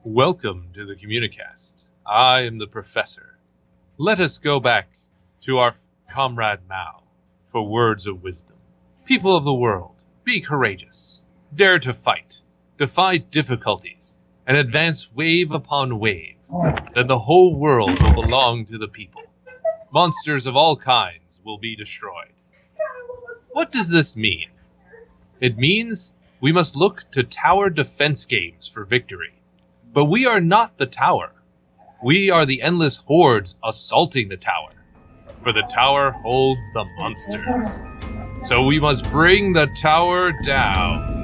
Welcome to the Communicast. I am the professor. Let us go back to our comrade Mao for words of wisdom. People of the world, be courageous. Dare to fight. Defy difficulties. And advance wave upon wave. Then the whole world will belong to the people. Monsters of all kinds will be destroyed. What does this mean? It means we must look to tower defense games for victory. But we are not the tower. We are the endless hordes assaulting the tower. For the tower holds the monsters. So we must bring the tower down.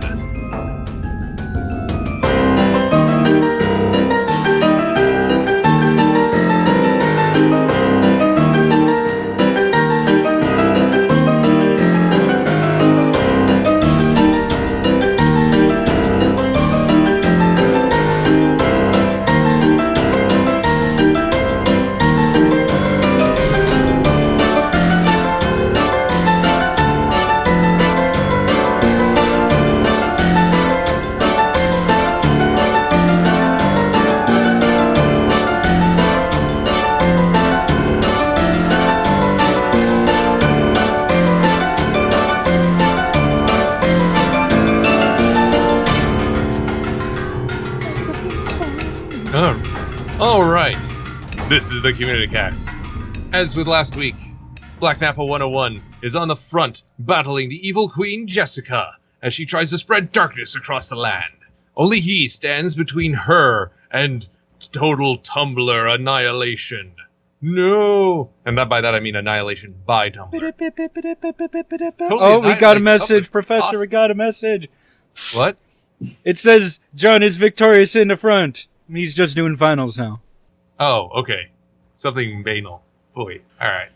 Alright, this is the Communicast. As with last week, Black Nappa 101 is on the front battling the evil Queen Jessica as she tries to spread darkness across the land. Only he stands between her and total Tumblr annihilation. No! And by that I mean annihilation by Tumblr. We got a message, Professor, awesome. We got a message. What? It says John is victorious in the front. He's just doing finals now. Oh, okay. Something banal. Boy. Alright.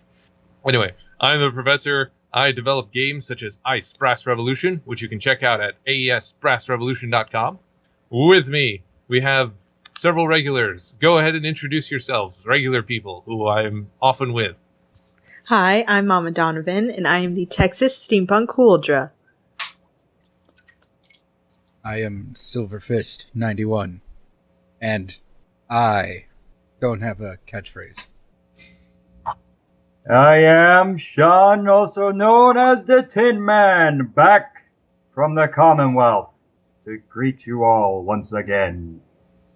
Anyway, I'm the professor. I develop games such as Ice Brass Revolution, which you can check out at aesbrassrevolution.com. With me, we have several regulars. Go ahead and introduce yourselves, regular people who I'm often with. Hi, I'm Mama Donovan, and I am the Texas Steampunk Cooldra. I am Silverfist 91. And I don't have a catchphrase. I am Shawn, also known as the Tin Man, back from the Commonwealth to greet you all once again.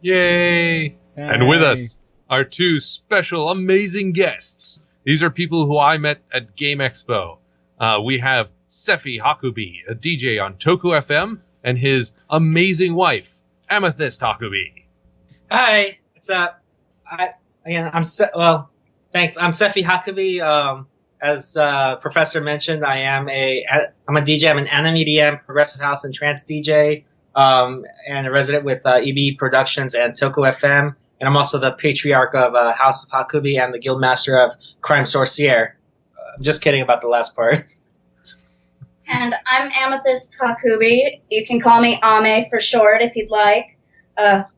Yay! Hey. And with us are two special, amazing guests. These are people who I met at Game Expo. We have Sephi Hakubi, a DJ on Toku FM, and his amazing wife, Amethyst Hakubi. Hi, what's up? Thanks. I'm Sephi Hakubi. As Professor mentioned, I'm a DJ. I'm an anime DM, progressive house, and trance DJ, and a resident with EB Productions and Toku FM. And I'm also the patriarch of House of Hakubi and the guildmaster of Crime Sorcier. I'm just kidding about the last part. And I'm Amethyst Hakubi. You can call me Ame for short if you'd like.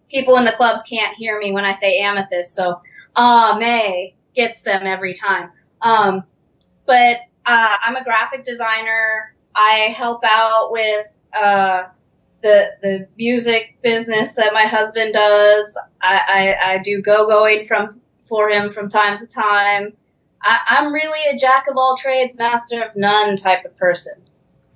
People in the clubs can't hear me when I say amethyst, so Ame gets them every time. But I'm a graphic designer. I help out with the music business that my husband does. I do go-going for him from time to time. I'm really a jack of all trades, master of none type of person.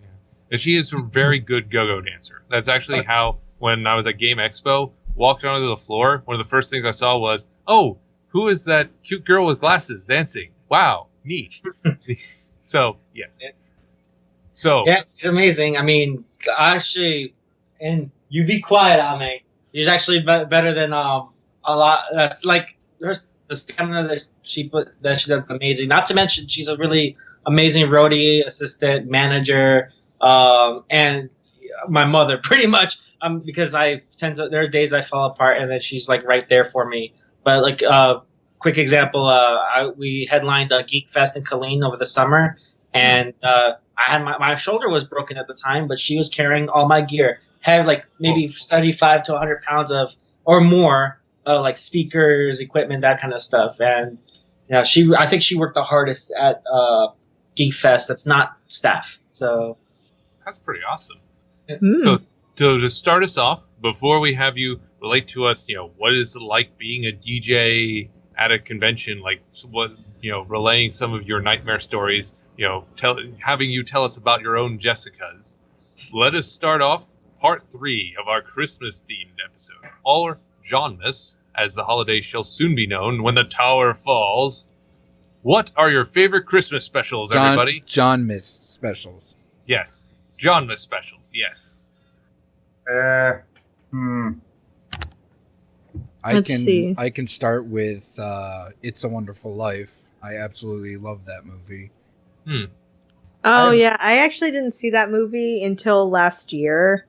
Yeah. And she is a very good go-go dancer. That's actually how, when I was at Game Expo, walked onto the floor, one of the first things I saw was, oh, who is that cute girl with glasses dancing? Wow, neat. So, yes. So. Yeah, it's amazing. I mean, actually, and you be quiet, Ame. She's actually better than a lot. That's like, there's the stamina that she does amazing. Not to mention, she's a really amazing roadie, assistant, manager, and my mother, pretty much. Because there are days I fall apart, and then she's like right there for me. But like, quick example, we headlined a Geek Fest in Killeen over the summer, and I had my shoulder was broken at the time, but she was carrying all my gear. Had like maybe 75 to 100 pounds of or more, like speakers, equipment, that kind of stuff. And I think she worked the hardest at Geek Fest. That's not staff, so that's pretty awesome. So to start us off, before we have you relate to us, what is it like being a DJ at a convention, like what, relaying some of your nightmare stories, having you tell us about your own Jessicas. Let us start off part 3 of our Christmas themed episode, or Johnmas, as the holiday shall soon be known when the tower falls. What are your favorite Christmas specials, everybody? John Miss specials. Yes. Johnmas specials, yes. Let's see. I can start with It's a Wonderful Life. I absolutely love that movie. Oh yeah, I actually didn't see that movie until last year,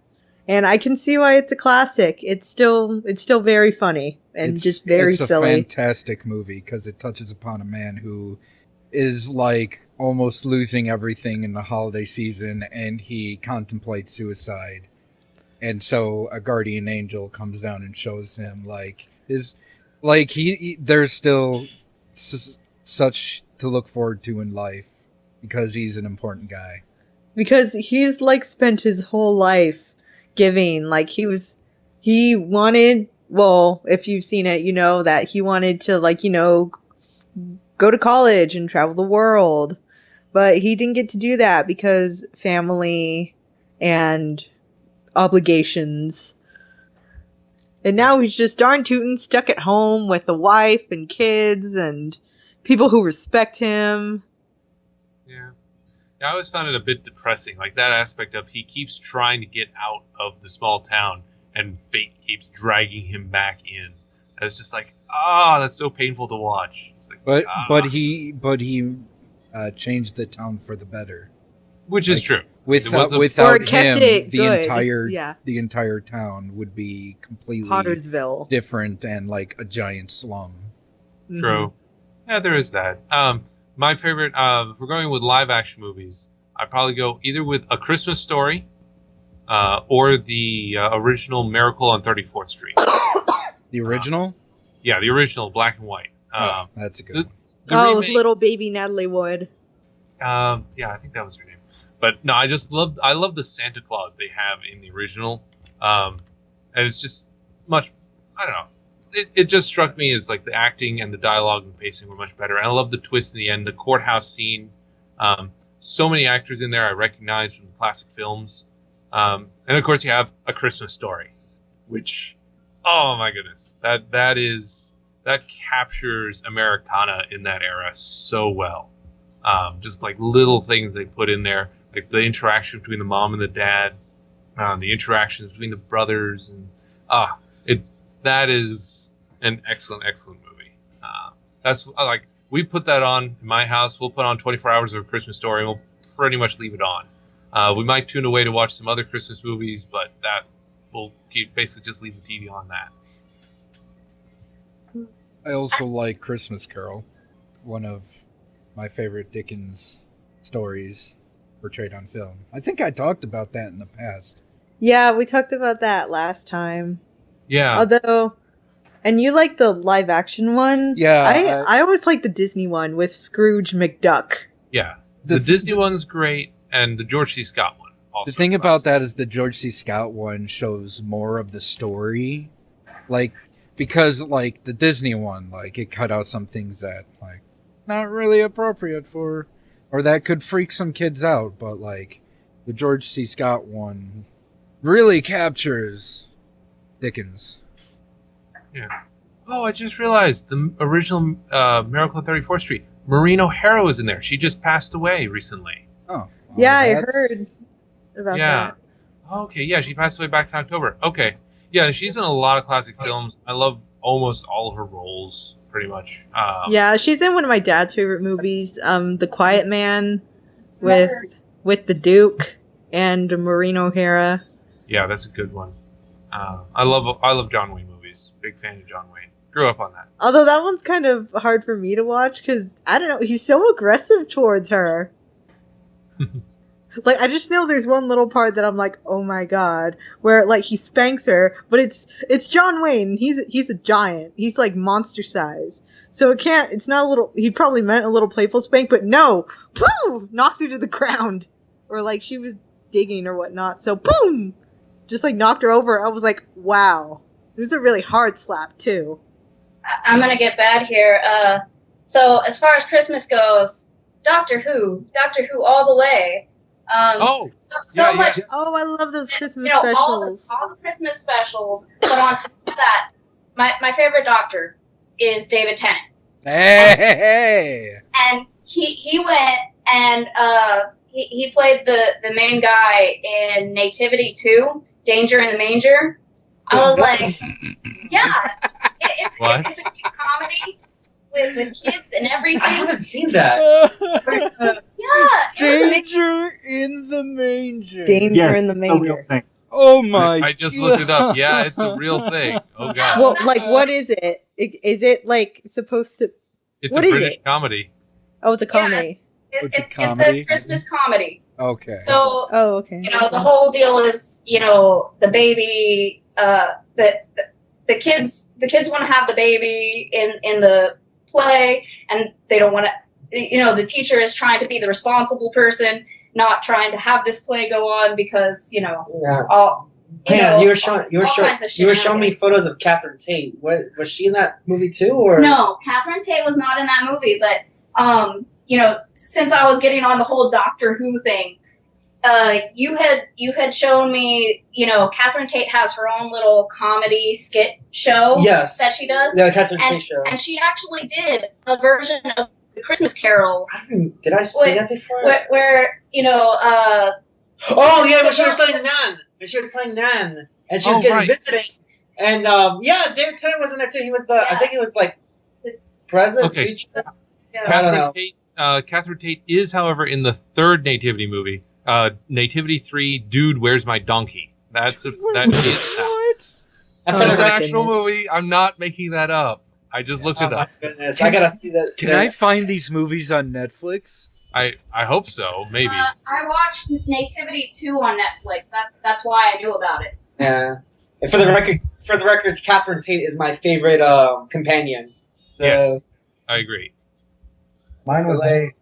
and I can see why it's a classic. It's still very funny and just very silly. It's a fantastic movie because it touches upon a man who is like almost losing everything in the holiday season, and he contemplates suicide. And so a guardian angel comes down and shows him there's still such to look forward to in life because he's an important guy. Because he's spent his whole life giving. He wanted, well, if you've seen it, you know that he wanted to go to college and travel the world, but he didn't get to do that because family and obligations. And now he's just darn tootin' stuck at home with a wife and kids and people who respect him. Yeah. I always found it a bit depressing, like that aspect of he keeps trying to get out of the small town and fate keeps dragging him back in. And it's just like, that's so painful to watch. It's like, but he changed the town for the better. Which is true. Without him, the entire town would be completely Pottersville, different and like a giant slum. True. Yeah, there is that. My favorite, if we're going with live action movies, I'd probably go either with A Christmas Story or the original Miracle on 34th Street. The original? Yeah, the original, black and white. That's a good one. With little baby Natalie Wood. Yeah, I think that was her name. But no, I love the Santa Claus they have in the original. And it's just much, I don't know. It just struck me as like the acting and the dialogue and pacing were much better. And I love the twist in the end, the courthouse scene. So many actors in there I recognize from the classic films. And of course you have A Christmas Story, which, oh my goodness, that captures Americana in that era so well. Just like little things they put in there, like the interaction between the mom and the dad, the interactions between the brothers, and that is an excellent movie. That's like, we put that on in my house. We'll put on 24 Hours of A Christmas Story, and we'll pretty much leave it on. We might tune away to watch some other Christmas movies, but that we'll basically just leave the TV on that. I also like Christmas Carol, one of my favorite Dickens stories portrayed on film. I think I talked about that in the past. Yeah, we talked about that last time. Yeah. Although, and you like the live action one? Yeah. I always like the Disney one with Scrooge McDuck. Yeah. The Disney one's great, and the George C. Scott one also. The thing about that is the George C. Scott one shows more of the story. Because the Disney one, it cut out some things that, not really appropriate for, or that could freak some kids out, but the George C. Scott one really captures Dickens. Yeah. Oh, I just realized the original Miracle on 34th Street. Maureen O'Hara was in there. She just passed away recently. Oh. Yeah, I heard about that. Okay, yeah, she passed away back in October. Okay. Yeah, she's in a lot of classic films. I love almost all her roles, pretty much. Yeah, she's in one of my dad's favorite movies, The Quiet Man, with the Duke and Maureen O'Hara. Yeah, that's a good one. I love John Wayne movies. Big fan of John Wayne. Grew up on that. Although that one's kind of hard for me to watch because, I don't know, he's so aggressive towards her. I just know there's one little part that I'm like, oh my god, where he spanks her, but it's John Wayne. He's a giant. He's monster size. So it's not a little, he probably meant a little playful spank, but no, boom, knocks her to the ground. Or she was digging or whatnot. So boom, just knocked her over. I was like, wow, was a really hard slap too. I'm gonna get bad here. So as far as Christmas goes, Doctor Who all the way. So much. Oh, I love those Christmas All specials. the Christmas specials. But on top of that, my favorite Doctor is David Tennant. Hey! And he went and he played the main guy in Nativity 2, Danger in the Manger. I was like, yeah, it's a cute comedy with kids and everything. I haven't seen that. Yeah, Danger in the Manger. Danger Yes, in the it's the real Manger. thing. Oh my! I just looked it up. Yeah, it's a real thing. Oh god. Well, like, what is it? Is it like supposed to? It's what a is British it? comedy. Oh, it's a comedy. It's a It's comedy? a Christmas comedy. Okay. So Oh, okay. the whole deal is the baby, the kids want to have the baby in the play, and they don't want to. The teacher is trying to be the responsible person, not trying to have this play go on because all. Man, you were showing me shenanigans. photos of Catherine Tate. What was she in that movie too? Or No, Catherine Tate was not in that movie, but since I was getting on the whole Doctor Who thing, you had shown me, Catherine Tate has her own little comedy skit show Yes, that she does. Yeah, Catherine Tate show. And she actually did a version of the Christmas Carol Did I see that before? where Oh yeah, when she was playing Nan. When she was playing Nan, and she was getting visiting, and David Tennant was in there too. He was I think it was like president. Okay. yeah. Catherine Tate is, however, in the third Nativity movie, Nativity 3. Dude, where's my donkey? That is What? And Oh, for It's the an my record, actual goodness. movie. I'm not making that up. I just looked it my up. goodness, I gotta see that. Can I find these movies on Netflix? I hope so. Maybe. I watched Nativity 2 on Netflix. That's why I knew about it. Yeah. And for the record, Catherine Tate is my favorite companion. So, Yes, I agree. Mine was Like-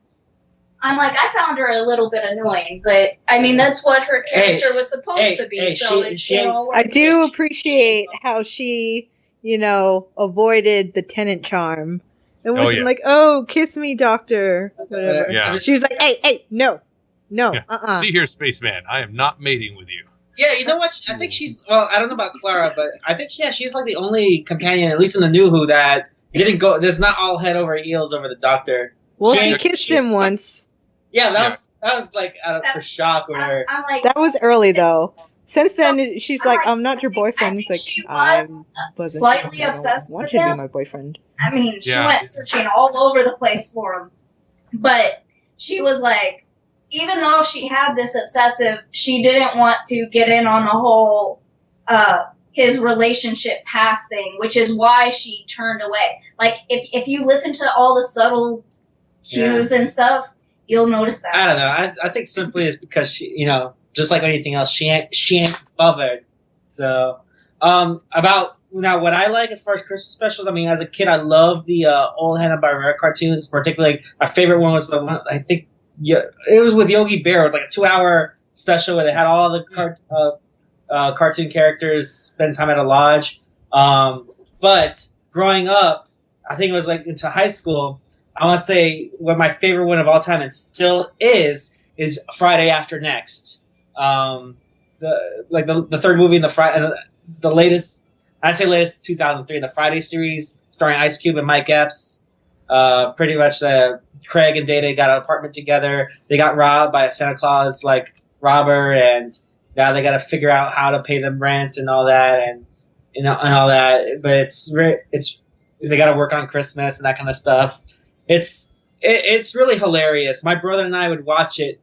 I'm like, I found her a little bit annoying, but I mean, that's what her character was supposed to be. So it all I worked. do appreciate how she, avoided the Tenant charm. It wasn't yeah. like, oh, kiss me, doctor. Whatever. Yeah. She was like, hey, no, Yeah. See here, spaceman. I am not mating with you. Yeah, you know what? I think she's. Well, I don't know about Clara, but I think she's like the only companion, at least in the New Who, that didn't go. There's not all head over heels over the Doctor. Well, She- she kissed him once. Yeah, that was like for shock. Where I'm like, That was early, though. Since then, she's I'm like, like, I'm not your I think- boyfriend. I He's think like, she I was wasn't. slightly I don't obsessed want with you to be him. my boyfriend. I mean, she Yeah. went searching all over the place for him. But she was like, even though she had this obsessive, she didn't want to get in on the whole his relationship past thing, which is why she turned away. Like, if you listen to all the subtle cues and stuff, you'll notice that. I don't know. I think simply is because she, just like anything else, she ain't bothered. So, about now, what I like as far as Christmas specials, I mean, as a kid, I love the old Hanna-Barbera cartoons. Particularly, my favorite one was the one I think it was with Yogi Bear. It was like a 2-hour special where they had all the cartoon characters spend time at a lodge. But growing up, I think it was like into high school. I want to say what my favorite one of all time, and still is Friday After Next. The third movie in the latest. I say latest 2003. The Friday series starring Ice Cube and Mike Epps. Pretty much, Craig and Data got an apartment together. They got robbed by a Santa Claus robber, and now they got to figure out how to pay them rent and all that, and all that. But it's they got to work on Christmas and that kind of stuff. It's really hilarious. My brother and I would watch it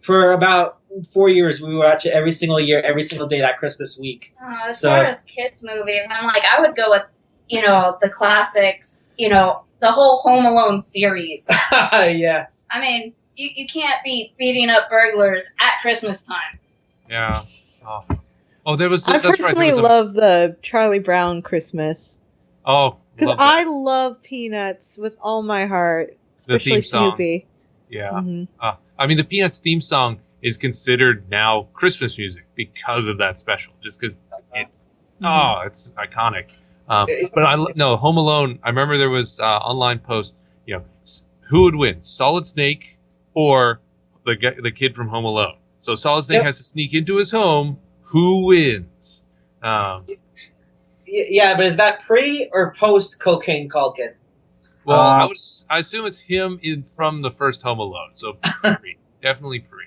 for about 4 years. We would watch it every single year, every single day that Christmas week. As far as kids' movies, I'm like, I would go with, the classics, the whole Home Alone series. Yes. I mean, you can't be beating up burglars at Christmas time. Yeah. Oh, there was. I That's right. personally There was love the Charlie Brown Christmas. Because love I that. love Peanuts with all my heart, The especially theme song. Snoopy. Yeah. Mhm. I mean, the Peanuts theme song is considered now Christmas music because of that special. Just because Oh, it's iconic. No, Home Alone. I remember there was online post. Who would win, Solid Snake or the kid from Home Alone? So Solid Snake has to sneak into his home. Who wins? Yeah, but is that pre or post cocaine Culkin? Well, I assume it's him from the first Home Alone. So pre, definitely pre.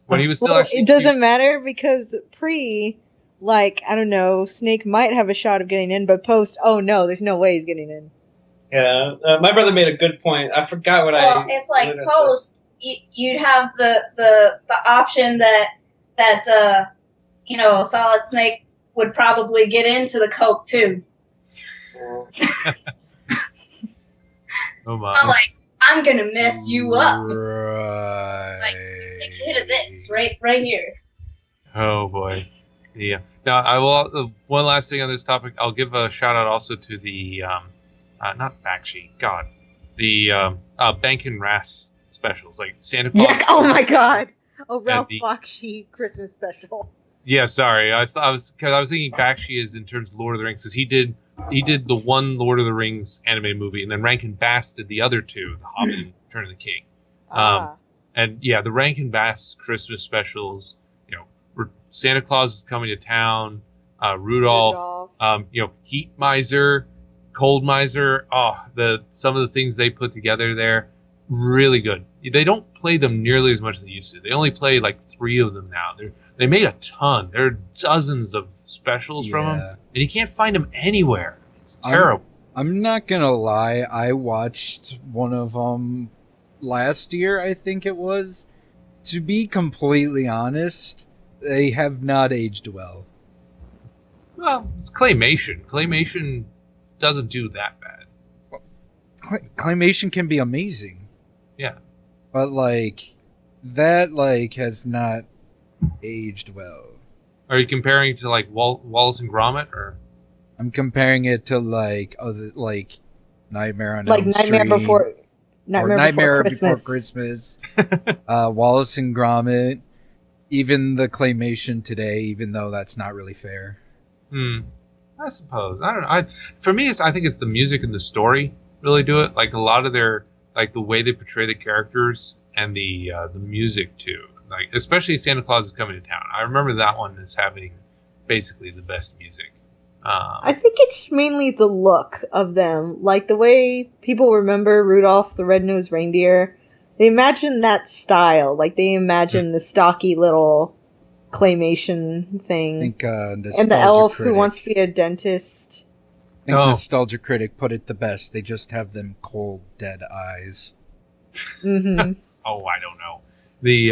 When he was still actually, it doesn't matter because pre, like, I don't know, Snake might have a shot of getting in, but post, oh no, there's no way he's getting in. Yeah, my brother made a good point. I forgot what Well, it's like post. You'd have the option that Solid Snake would probably get into the coke too. Oh my! I'm like, I'm gonna mess you up. Right. Like, take a hit of this right here. Oh boy, yeah. Now I will. One last thing on this topic, I'll give a shout out also to the not Bakshi, God, the Bank and Rass specials, like Santa Claus. Yeah. Oh my God. Oh, Ralph the- Bakshi Christmas special. Yeah, sorry. I was thinking Bakshi is in terms of Lord of the Rings, because he did the one Lord of the Rings animated movie, and then Rankin Bass did the other two, The Hobbit and Return of the King. And yeah, the Rankin Bass Christmas specials. Santa Claus is coming to town. Rudolph. Heat Miser, Cold Miser. Oh, some of the things they put together there, really good. They don't play them nearly as much as they used to. They only play like 3 of them now. They made a ton. There are dozens of specials from them, and you can't find them anywhere. It's terrible. I'm not gonna lie. I watched one of them last year, I think it was. To be completely honest, they have not aged well. Well, it's claymation. Claymation doesn't do that bad. Claymation can be amazing. Yeah. But that has not aged well. Are you comparing it to like Wallace and Gromit, or? I'm comparing it to Nightmare on Elm Nightmare Street, Before Nightmare Christmas. Before Christmas. Wallace and Gromit, even the claymation today, even though that's not really fair. I suppose. I don't know. For me, I think it's the music and the story really do it. Like a lot of their, like the way they portray the characters and the music too. Like especially Santa Claus is Coming to Town. I remember that one as having basically the best music. I think it's mainly the look of them, like the way people remember Rudolph the Red-Nosed Reindeer. They imagine that style, like they imagine the stocky little claymation thing. I think and the elf who wants to be a dentist. I think Nostalgia Critic put it the best. They just have them cold, dead eyes. Mm-hmm. Oh, I don't know. They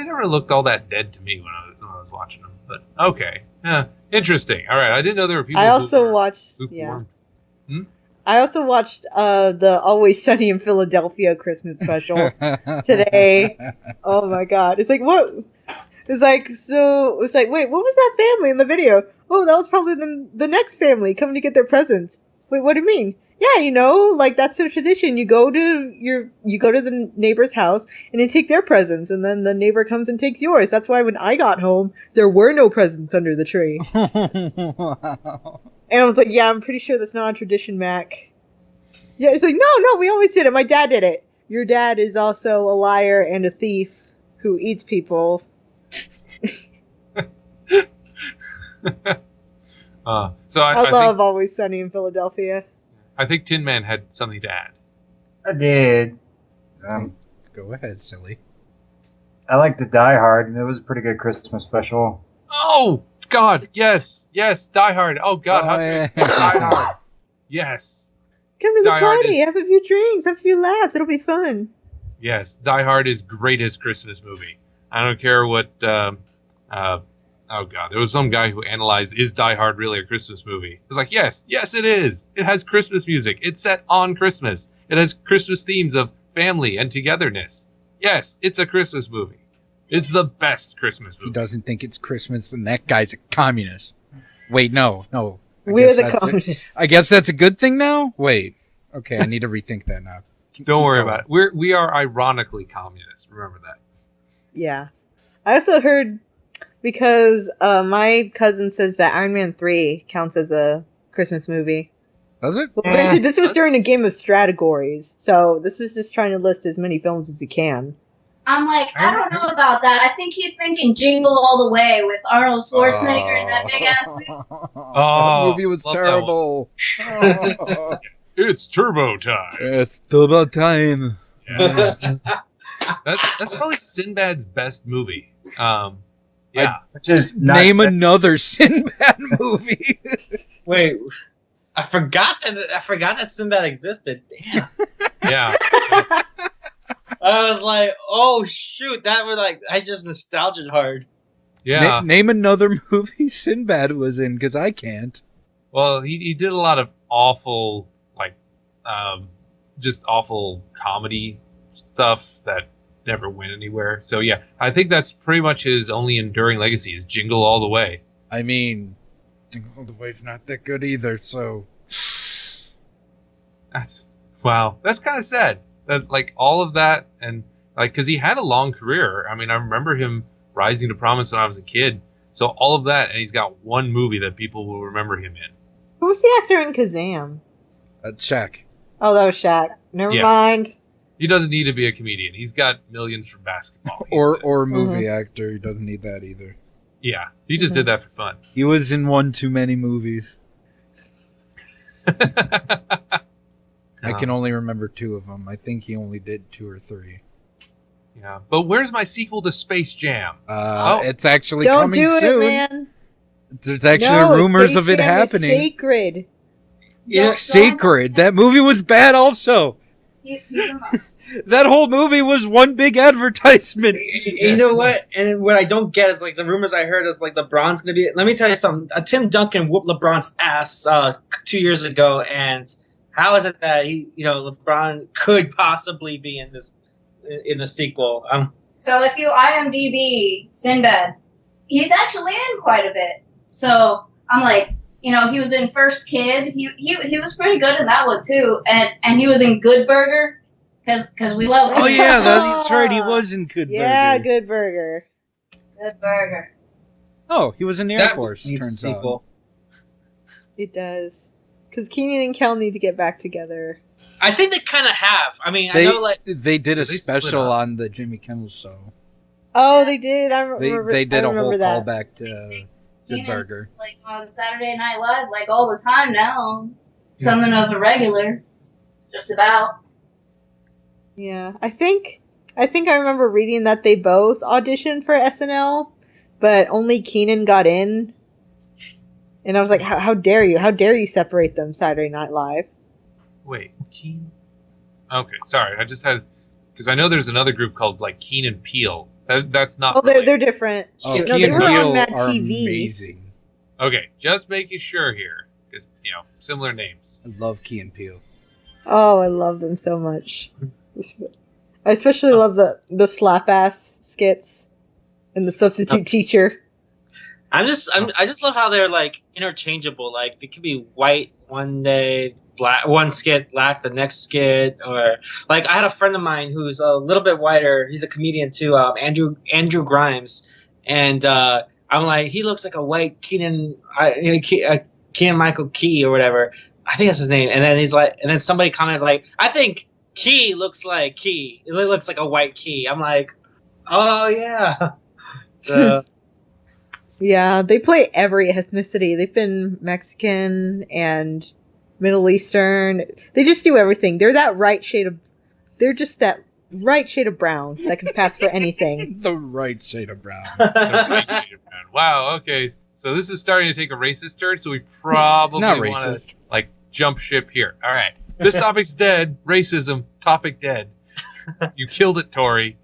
never looked all that dead to me when I was watching them. But okay, interesting. All right, I didn't know there were people. I also watched. Lukewarm. Yeah. I also watched the Always Sunny in Philadelphia Christmas special today. Oh my God! It's like what? It's like so. It's like wait, what was that family in the video? Oh, that was probably the next family coming to get their presents. Wait, what do you mean? Yeah, like that's their tradition. You go to the neighbor's house and they take their presents, and then the neighbor comes and takes yours. That's why when I got home, there were no presents under the tree. Wow. And I was like, yeah, I'm pretty sure that's not a tradition, Mac. Yeah, it's like, no, we always did it. My dad did it. Your dad is also a liar and a thief who eats people. So I love Always Sunny in Philadelphia. I think Tin Man had something to add. I did. Go ahead, silly. I like the Die Hard, and it was a pretty good Christmas special. Oh God, yes, Die Hard. Oh God, yeah. Die Hard. Yes. Come to the Die Hard party, have a few drinks, have a few laughs. It'll be fun. Yes, Die Hard is greatest Christmas movie. I don't care what. Oh God, there was some guy who analyzed, is Die Hard really a Christmas movie? It's like, yes, it is. It has Christmas music. It's set on Christmas. It has Christmas themes of family and togetherness. Yes, it's a Christmas movie. It's the best Christmas movie. He doesn't think it's Christmas, and that guy's a communist. Wait, no. We're the communists. I guess that's a good thing now? Wait. Okay, I need to rethink that now. Don't worry about it. We are ironically communists. Remember that. Yeah. I also heard because my cousin says that Iron Man 3 counts as a Christmas movie. Does it? Well, granted, this was during a game of strategories, so this is just trying to list as many films as he can. I'm like, I don't know about that. I think he's thinking Jingle All the Way with Arnold Schwarzenegger and that big ass suit. That movie was love that terrible. It's turbo time. It's still about time. Yeah. That's probably Sinbad's best movie. Yeah. Which is not Name sa- another Sinbad movie. Wait, I forgot that Sinbad existed. Damn. Yeah. I was like, oh shoot, that was like I just nostalgic hard. Yeah. Name another movie Sinbad was in, because I can't. Well, he did a lot of awful, just awful comedy stuff that never went anywhere. So yeah, I think that's pretty much his only enduring legacy is Jingle All the Way. I mean, Jingle All the Way's not that good either, so... That's kind of sad. That like all of that and like because he had a long career. I mean, I remember him rising to prominence when I was a kid. So all of that, and he's got one movie that people will remember him in. Who was the actor in Kazam? Shaq. Oh, that was Shaq. Never Yeah. mind. He doesn't need to be a comedian. He's got millions from basketball. Or movie actor. He doesn't need that either. Yeah, he just did that for fun. He was in one too many movies. I can only remember 2 of them. I think he only did 2 or 3. Yeah, but where's my sequel to Space Jam? It's actually Don't coming do it, soon. man. There's actually No, rumors Space of it Jam is happening. sacred. Yeah, Sacred. That movie was bad also. He's in the- That whole movie was one big advertisement. you know what? And what I don't get is like the rumors I heard is like LeBron's gonna be. Let me tell you something. Tim Duncan whooped LeBron's ass 2 years ago, and how is it that LeBron could possibly be in the sequel? So if you IMDb Sinbad, he's actually in quite a bit. So I'm like, he was in First Kid. He was pretty good in that one too, and he was in Good Burger because we love. Oh yeah, that's right. He was in Good Burger. Yeah, Good Burger. Good Burger. Oh, he was in the Air that Force. needs a Turns sequel. It does. Because Keenan and Kel need to get back together. I think they kind of have. I mean, They, I know like they did a They split special up. on the Jimmy Kimmel show. Oh, they did. I They remember. they did I a whole remember that. callback to Good Burger. Like on Saturday Night Live, like all the time now. Something of a regular, just about. Yeah, I think I remember reading that they both auditioned for SNL, but only Keenan got in. And I was like, how dare you? How dare you separate them, Saturday Night Live? Wait, Keen? Okay, sorry. I just had because I know there's another group called like Keen and Peele. That's not. Oh, they're related. different. Oh, No, Key they and were on Peele Mad are TV. amazing. Okay, just making sure here because similar names. I love Key and Peele. Oh, I love them so much. I especially love the slap ass skits and the substitute teacher. I just love how they're like interchangeable. Like they could be white one day, black one skit, black the next skit, or like I had a friend of mine who's a little bit whiter. He's a comedian too, Andrew Grimes, and I'm like he looks like a white Keenan Michael Key or whatever. I think that's his name. And then he's like, and then somebody comments like, I think Key looks like Key. It looks like a white Key. I'm like, oh yeah. So. Yeah, they play every ethnicity. They've been Mexican and Middle Eastern. They just do everything. They're just that right shade of brown that can pass for anything. The right shade of brown. Wow. Okay. So this is starting to take a racist turn. So we probably not want racist. to jump ship here. All right. This topic's dead. Racism topic dead. You killed it, Tori.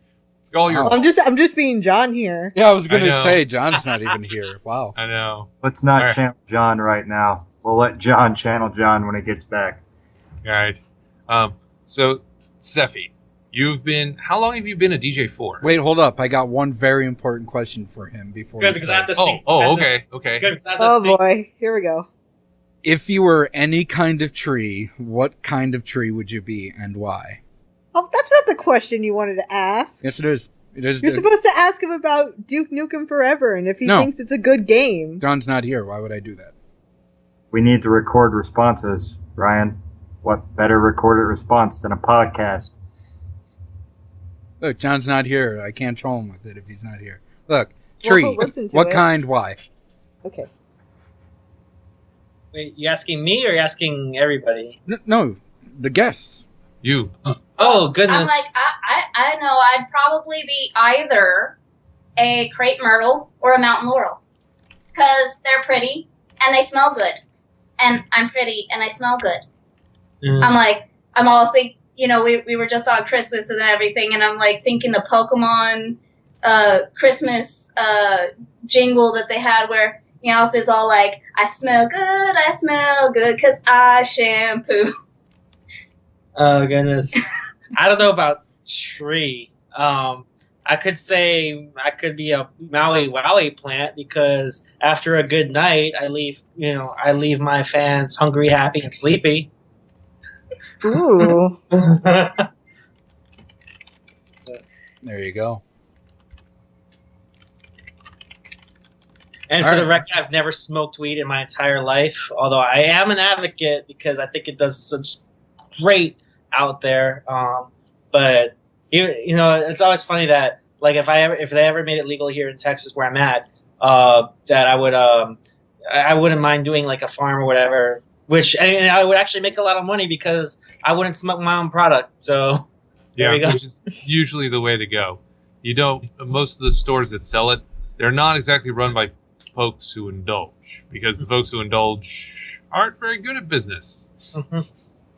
All your. I'm just being John here. Yeah, I was I gonna know. say John's not even here. Wow. I know. Let's not All right. channel John right now. We'll let John channel John when he gets back. All right. So Sephi, how long have you been a DJ for? Wait, hold up. I got one very important question for him before. Good, he because I have starts. to think. Okay. Good, because I have to Oh think. boy, here we go. If you were any kind of tree, what kind of tree would you be and why? Oh, that's not the question you wanted to ask. Yes, it is. You're supposed to ask him about Duke Nukem Forever and if he No. thinks it's a good game. John's not here. Why would I do that? We need to record responses, Ryan. What better recorded response than a podcast? Look, John's not here. I can't troll him with it if he's not here. Look, Tree. Well, listen to What it. kind? Why? Okay. Wait, you asking me or you asking everybody? No, the guests. You. Oh goodness! I'm like, I know I'd probably be either a crepe myrtle or a mountain laurel. Because they're pretty and they smell good. And I'm pretty and I smell good. Mm. I'm like, I'm all think, we were just on Christmas and everything, and I'm like thinking the Pokemon Christmas jingle that they had where Meowth all like, I smell good, because I shampoo. Oh goodness! I don't know about Tree. I could say I could be a Maui Wowie plant because after a good night, I leave my fans hungry, happy, and sleepy. Ooh. There you go. And All for the right. record, I've never smoked weed in my entire life, although I am an advocate because I think it does such great out there. But it's always funny that like if they ever made it legal here in Texas where I'm at, that I wouldn't mind doing like a farm or whatever, and I would actually make a lot of money because I wouldn't smoke my own product. So there we go. Which is usually the way to go. Most of the stores that sell it, they're not exactly run by folks who indulge, because the folks who indulge aren't very good at business. Mhm.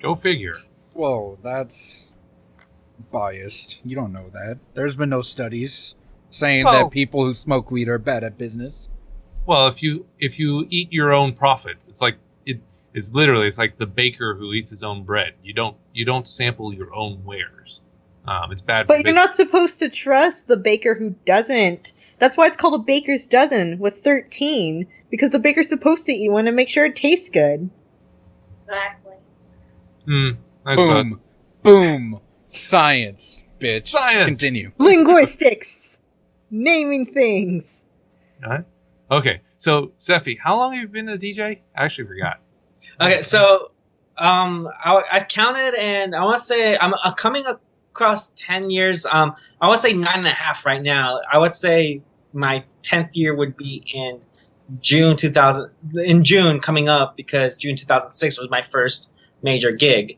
Go figure. Whoa, that's biased. You don't know that. There's been no studies saying Well- that people who smoke weed are bad at business. Well, if you eat your own profits, it's like it's like the baker who eats his own bread. You don't sample your own wares. It's bad. But for you're not business. supposed to trust the baker who doesn't. That's why it's called a baker's dozen with 13, because the baker's supposed to eat one and make sure it tastes good. Exactly. I suppose. Boom. Boom. Science, bitch. Science. Continue. Linguistics. Naming things. All right. Okay, so Sephi, how long have you been a DJ? I actually forgot. Okay, so I've counted, and I want to say I'm coming across 10 years. I want to say 9.5 right now. I would say my 10th year would be in June 2000. In June coming up, because June 2006 was my first major gig.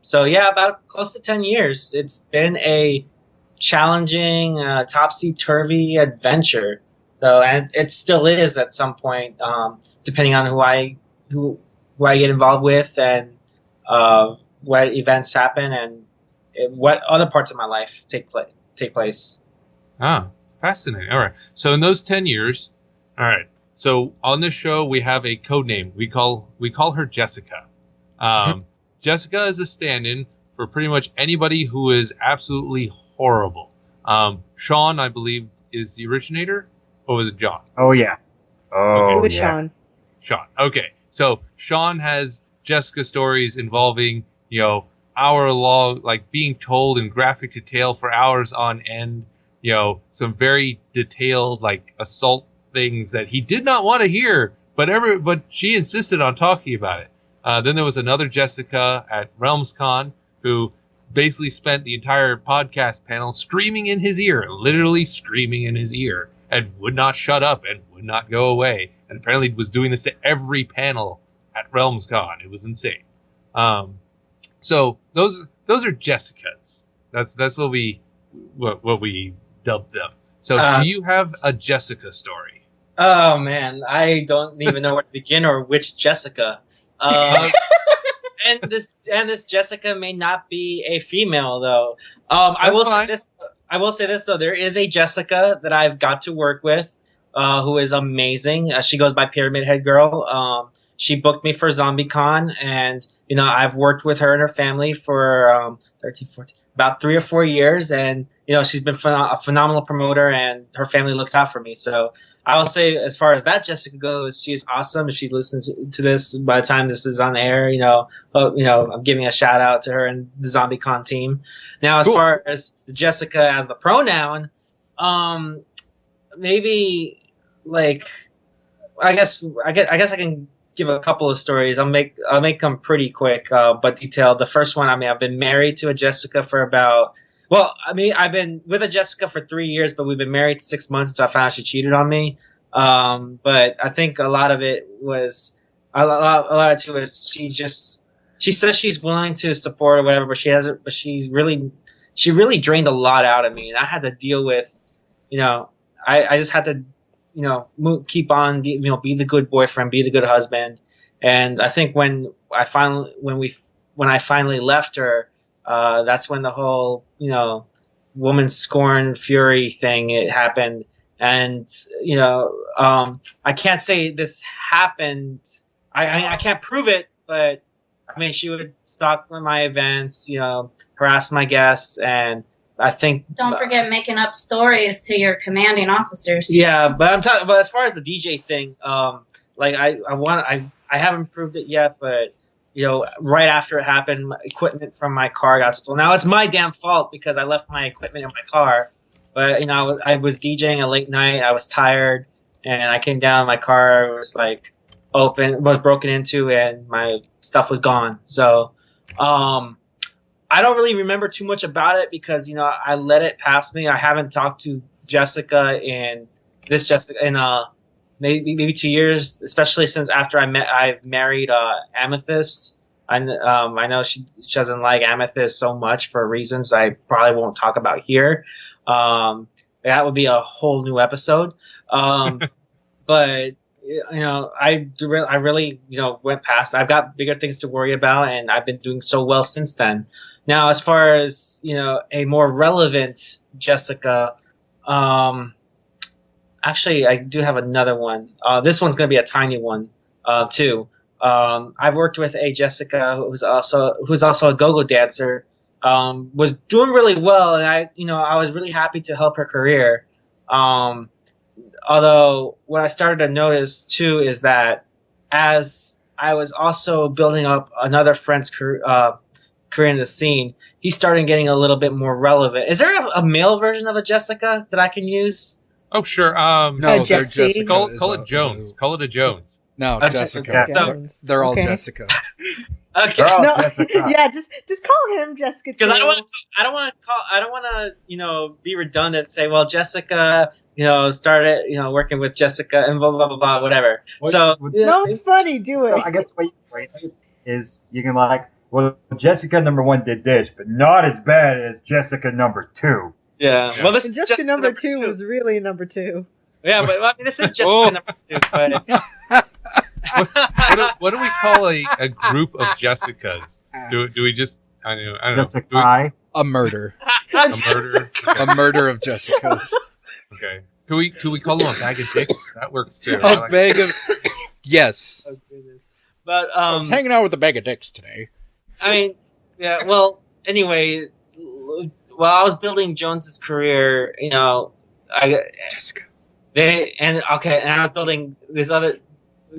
So yeah, about close to 10 years. It's been a challenging, topsy-turvy adventure. So, and it still is at some point, depending on who I get involved with and what events happen and what other parts of my life take place. Ah, fascinating. All right. So in those 10 years, all right. So on this show, we have a code name. We call her Jessica. Jessica is a stand-in for pretty much anybody who is absolutely horrible. Shawn, I believe, is the originator, or was it John? Oh yeah. Oh It was yeah. Shawn. Shawn. Okay. So Shawn has Jessica stories involving, hour-long, like being told in graphic detail for hours on end, some very detailed, like, assault things that he did not want to hear, but she insisted on talking about it. Then there was another Jessica at RealmsCon who basically spent the entire podcast panel screaming in his ear, literally screaming in his ear, and would not shut up and would not go away. And apparently was doing this to every panel at RealmsCon. It was insane. So those are Jessicas. That's what we dubbed them. So do you have a Jessica story? Oh man, I don't even know where to begin or which Jessica. And this Jessica may not be a female though. I will say this though. There is a Jessica that I've got to work with, who is amazing. She goes by Pyramid Head Girl. She booked me for ZombieCon, and I've worked with her and her family for 13, 14, about 3 or 4 years, and she's been a phenomenal promoter, and her family looks out for me. So I will say, as far as that Jessica goes, she's awesome. If she's listening to this by the time this is on the air, I'm giving a shout out to her and the ZombieCon team. Now, as far as Jessica as the pronoun, maybe like I guess I can give a couple of stories. I'll make them pretty quick but detailed. The first one, I've been married to a Jessica for about. Well, I've been with a Jessica for 3 years, but we've been married 6 months, so I found out she cheated on me. But I think a lot of it was a lot of it was she says she's willing to support or whatever, but she hasn't. But she really drained a lot out of me, and I had to deal with, I just had to, keep on, be the good boyfriend, be the good husband, and I think when I finally left her. That's when the whole, woman scorn fury thing it happened. And, I can't say this happened. I can't prove it, but she would stalk my events, harass my guests. And I think. Don't forget making up stories to your commanding officers. Yeah, but I'm talking, but as far as the DJ thing, I haven't proved it yet, but. Right after it happened, my equipment from my car got stolen. Now, it's my damn fault because I left my equipment in my car. But, I was DJing a late night. I was tired. And I came down. My car was, was broken into, and my stuff was gone. So, I don't really remember too much about it because, I let it pass me. I haven't talked to Jessica in maybe 2 years, especially since after I've married Amethyst. I know she doesn't like Amethyst so much for reasons I probably won't talk about here. That would be a whole new episode. But I really went past. I've got bigger things to worry about, and I've been doing so well since then. Now, as far as a more relevant Jessica. Actually, I do have another one. This one's going to be a tiny one, too. I've worked with a Jessica who's also a go-go dancer. Was doing really well, and I was really happy to help her career. Although what I started to notice too is that as I was also building up another friend's career in the scene, he started getting a little bit more relevant. Is there a male version of a Jessica that I can use? Oh, sure. No, they're Jesse. Jessica. Call it Jones. Call it a Jones. No, Jessica. Jessica. They're all Okay. Jessica. Okay. They're all No, Jessica. yeah, just call him Jessica. Because I too. don't want to be redundant and say, well, Jessica, started, working with Jessica and blah, blah, blah, blah, whatever. No, it's funny. Do So it. I guess the way you phrase it is you can well, Jessica number 1 did this, but not as bad as Jessica number 2. Yeah. Yeah. Well, this And is Jessica just number 2 was really number 2. Yeah, but this is Jessica Oh. number 2. But What do we call a group of Jessicas? Do we just I don't know. Jessica Do we- I. A murder. a murder? A murder of Jessicas. Okay. Could we call them a bag of dicks? That works too. A bag of. Yes. Oh, goodness. But I was hanging out with a bag of dicks today. yeah. Well, anyway, while I was building Jones's career, Jessica. and I was building this other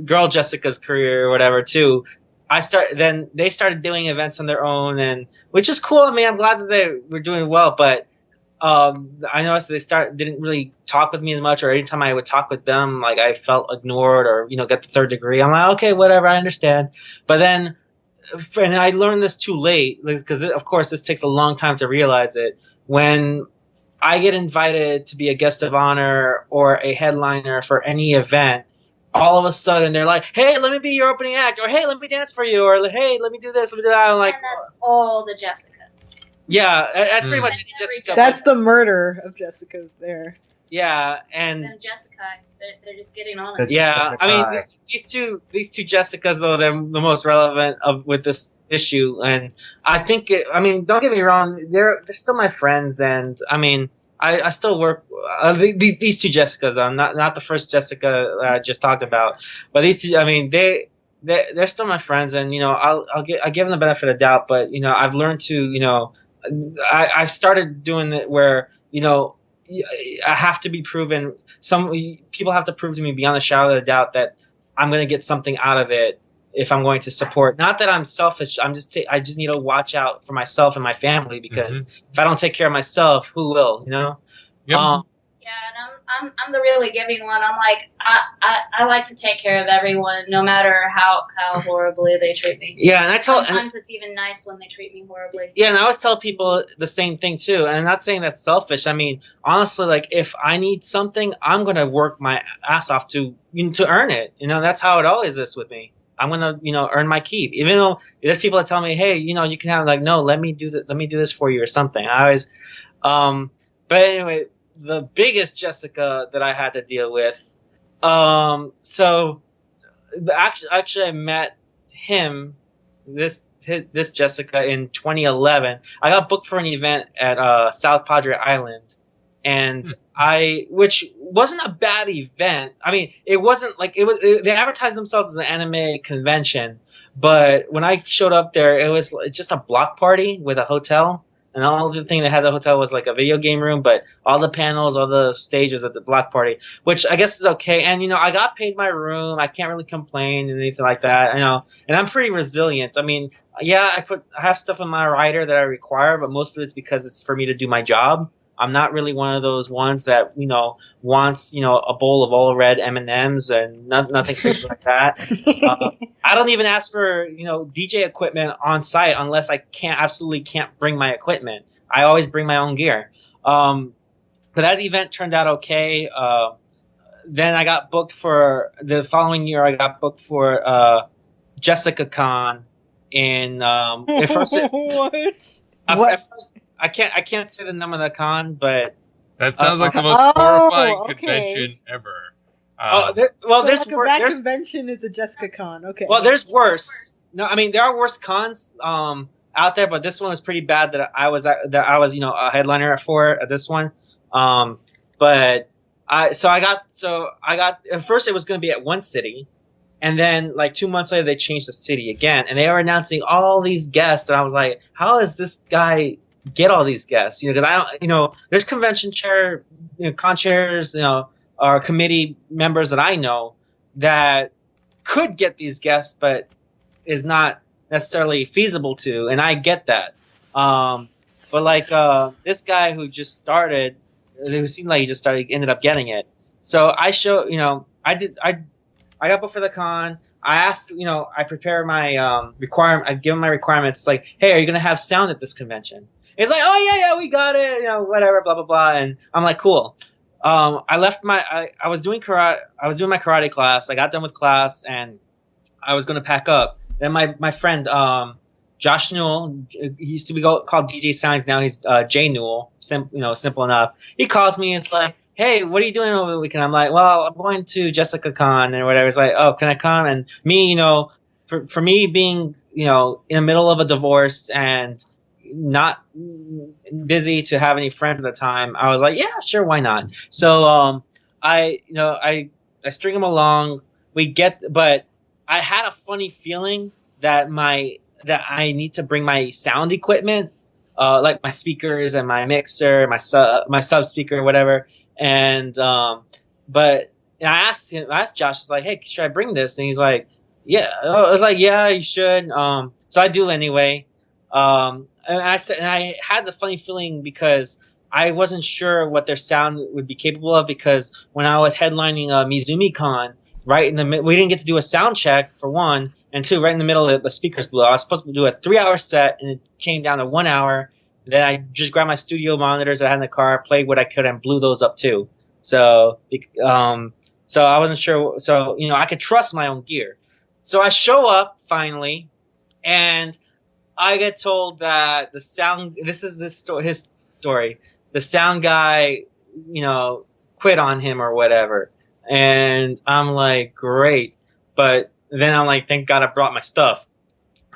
girl Jessica's career or whatever too. Then they started doing events on their own, and which is cool. I'm glad that they were doing well, but I noticed they didn't really talk with me as much, or anytime I would talk with them, I felt ignored or get the third degree. I'm like, okay, whatever, I understand. But then, and I learned this too late because of course this takes a long time to realize it. When I get invited to be a guest of honor or a headliner for any event, all of a sudden they're like, hey, let me be your opening act, or hey, let me dance for you, or hey, let me do this, let me do that. I'm like, And that's all the Jessicas. yeah, that's pretty much That's Jessica. That's the murder of Jessica's there. Yeah, and And Jessica, they're just getting on it. yeah, Jessica. these two Jessicas though, they're the most relevant with this issue, and I think don't get me wrong, they're still my friends, and I still work. These two Jessicas, not the first Jessica that I just talked about, but these two. They're still my friends, and I give them the benefit of doubt. But I've learned to I've started doing it where I have to be proven. Some people have to prove to me beyond a shadow of a doubt that I'm going to get something out of it if I'm going to support. Not that I'm selfish. I just need to watch out for myself and my family, because if I don't take care of myself, who will? You know. Yep. Yeah, and I'm the really giving one. I'm like I like to take care of everyone, no matter how horribly they treat me. Yeah, and sometimes it's even nice when they treat me horribly. Yeah, and I always tell people the same thing too. And I'm not saying that's selfish. I mean, honestly, like if I need something, I'm gonna work my ass off to earn it. You know, that's how it always is with me. I'm gonna earn my keep. Even though there's people that tell me, hey, you can have like, no, let me do this for you or something. I always, but anyway. The biggest Jessica that I had to deal with. So actually I met him, this Jessica, in 2011. I got booked for an event at South Padre Island, and which wasn't a bad event. I mean, it wasn't like they advertised themselves as an anime convention, but when I showed up there, it was just a block party with a hotel. And all the thing they had at the hotel was like a video game room, but all the panels, all the stages at the block party, which I guess is okay. And, I got paid my room. I can't really complain and anything like that. And I'm pretty resilient. I mean, yeah, I have stuff in my rider that I require, but most of it's because it's for me to do my job. I'm not really one of those ones that, wants, a bowl of all red M&Ms and nothing crazy like that. I don't even ask for, DJ equipment on site unless I absolutely can't bring my equipment. I always bring my own gear. But that event turned out okay. Then I got booked for the following year. I got booked for Jessica Con in at first. What? At first, I can't say the name of the con, but that sounds like the most horrifying convention ever. There's convention is a Jessica Con. Okay. Well, there's worse. No, I mean there are worse cons out there, but this one was pretty bad. That I was a headliner for at this one. But I got at first it was going to be at one city, and then like 2 months later they changed the city again, and they were announcing all these guests, and I was like, how is this guy get all these guests? Because I don't, there's convention chair, con chairs, or committee members that I know that could get these guests, but is not necessarily feasible to, and I get that. But like this guy who just started, who seemed like he just started, ended up getting it. So I got booked for the con. I asked, I prepare my requirement. I give him my requirements. Like, hey, are you gonna have sound at this convention? He's like, oh yeah, we got it. Whatever, blah blah blah. And I'm like, cool. I left I was doing karate. I was doing my karate class. I got done with class, and I was gonna pack up. Then my friend Josh Newell, he used to be called DJ Signs. Now he's J Newell. Simple enough. He calls me and it's like, hey, what are you doing over the weekend? I'm like, well, I'm going to Jessica Con or whatever. It's like, oh, can I come? And me, for me being, in the middle of a divorce and not busy to have any friends at the time, I was like, yeah, sure, why not? So I string him along. But I had a funny feeling that I need to bring my sound equipment, like my speakers and my mixer, my sub speaker, whatever. And but I asked Josh, I was like, hey, should I bring this? And he's like, yeah. I was like, yeah, you should. So I do anyway. And I had the funny feeling because I wasn't sure what their sound would be capable of, because when I was headlining Mizumi Con, right in the we didn't get to do a sound check for one, and two, right in the middle of the speakers blew. I was supposed to do a 3-hour set, and it came down to 1 hour. Then I just grabbed my studio monitors I had in the car, played what I could, and blew those up too. So I wasn't sure. So I could trust my own gear. So I show up finally, and I get told that the sound. This is his story. The sound guy, quit on him or whatever. And I'm like, great. But then I'm like, thank God I brought my stuff.